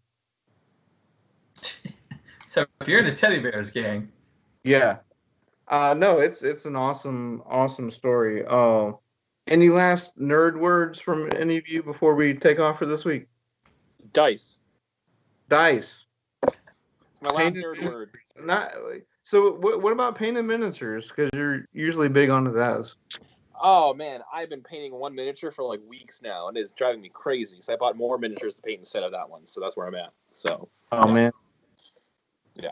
So if you're in the teddy bears gang, yeah. No, it's an awesome story. Any last nerd words from any of you before we take off for this week? Dice. My last nerd word. So what about painted miniatures? Because you're usually big onto those. Oh man, I've been painting one miniature for like weeks now, and it's driving me crazy. So I bought more miniatures to paint instead of that one. So that's where I'm at. So. Man. Yeah.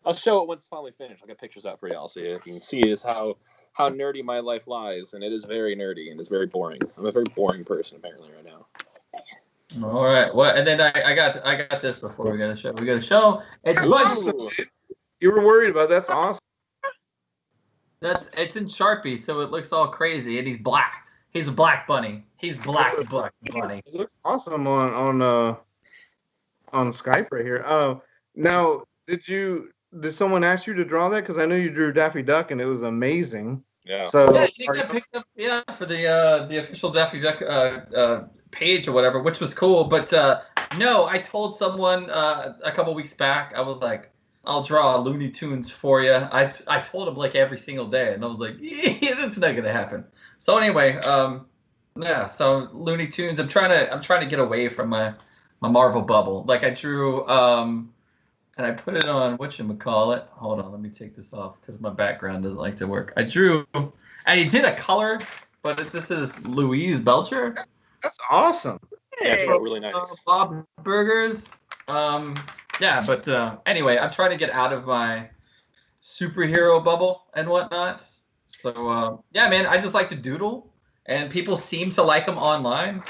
I'll show it once it's finally finished. I'll get pictures out for y'all so you can see is how nerdy my life lies, and it is very nerdy and it's very boring. I'm a very boring person apparently right now. All right. Well, and then I got this before we got a show. We got a show. It's awesome. You were worried about that's awesome. It's in Sharpie, so it looks all crazy, and he's black. He's a black bunny. He's black bunny. It looks awesome on Skype right here. Oh, now did someone ask you to draw that? Because I know you drew Daffy Duck, and it was amazing. Yeah. So yeah, you got picked up for the official Daffy Duck page or whatever, which was cool. But no, I told someone a couple weeks back. I was like, I'll draw Looney Tunes for you. I told him like every single day, and I was like, yeah, that's not gonna happen. So anyway, yeah. So Looney Tunes. I'm trying to get away from my Marvel bubble. Like I drew. And I put it on whatchamacallit. Hold on, let me take this off because my background doesn't like to work. I did a color, but this is Louise Belcher. That's awesome. Yeah, it's really nice. Bob Burgers. Yeah, but anyway, I'm trying to get out of my superhero bubble and whatnot. So yeah, man, I just like to doodle, and people seem to like them online.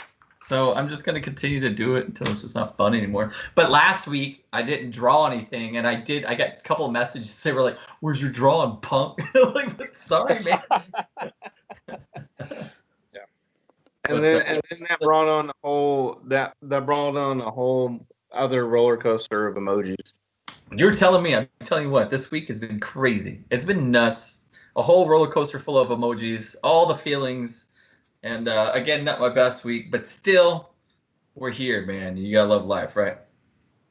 So I'm just going to continue to do it until it's just not fun anymore. But last week, I didn't draw anything, and I got a couple of messages. They were like, where's your drawing, punk? I'm like, sorry, man. Yeah. And then that brought on a whole other roller coaster of emojis. You're telling me. I'm telling you what, this week has been crazy. It's been nuts. A whole roller coaster full of emojis, all the feelings. And again, not my best week, but still, we're here, man. You gotta love life, right?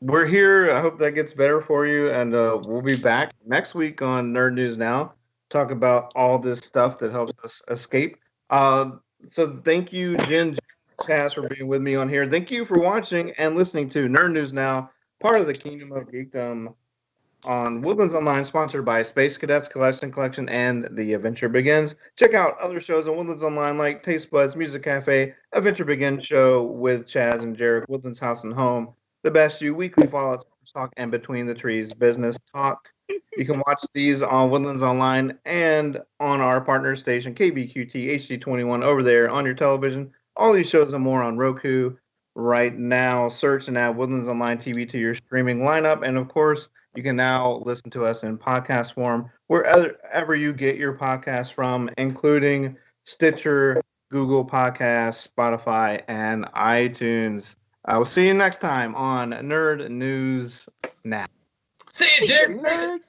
We're here. I hope that gets better for you, and we'll be back next week on Nerd News Now. Talk about all this stuff that helps us escape. So thank you, Jen, Cass, for being with me on here. Thank you for watching and listening to Nerd News Now, part of the Kingdom of Geekdom on Woodlands Online, sponsored by Space Cadets Collection and The Adventure Begins. Check out other shows on Woodlands Online like Taste Buds, Music Cafe, Adventure Begins show with Chaz and Jarek, Woodlands House and Home, The Best You, Weekly Fallout Talk, and Between the Trees Business Talk. You can watch these on Woodlands Online and on our partner station, KBQT HD21, over there on your television. All these shows and more on Roku right now. Search and add Woodlands Online TV to your streaming lineup. And of course, you can now listen to us in podcast form wherever you get your podcast from, including Stitcher, Google Podcasts, Spotify, and iTunes. I will see you next time on Nerd News Now. See you, Jerry.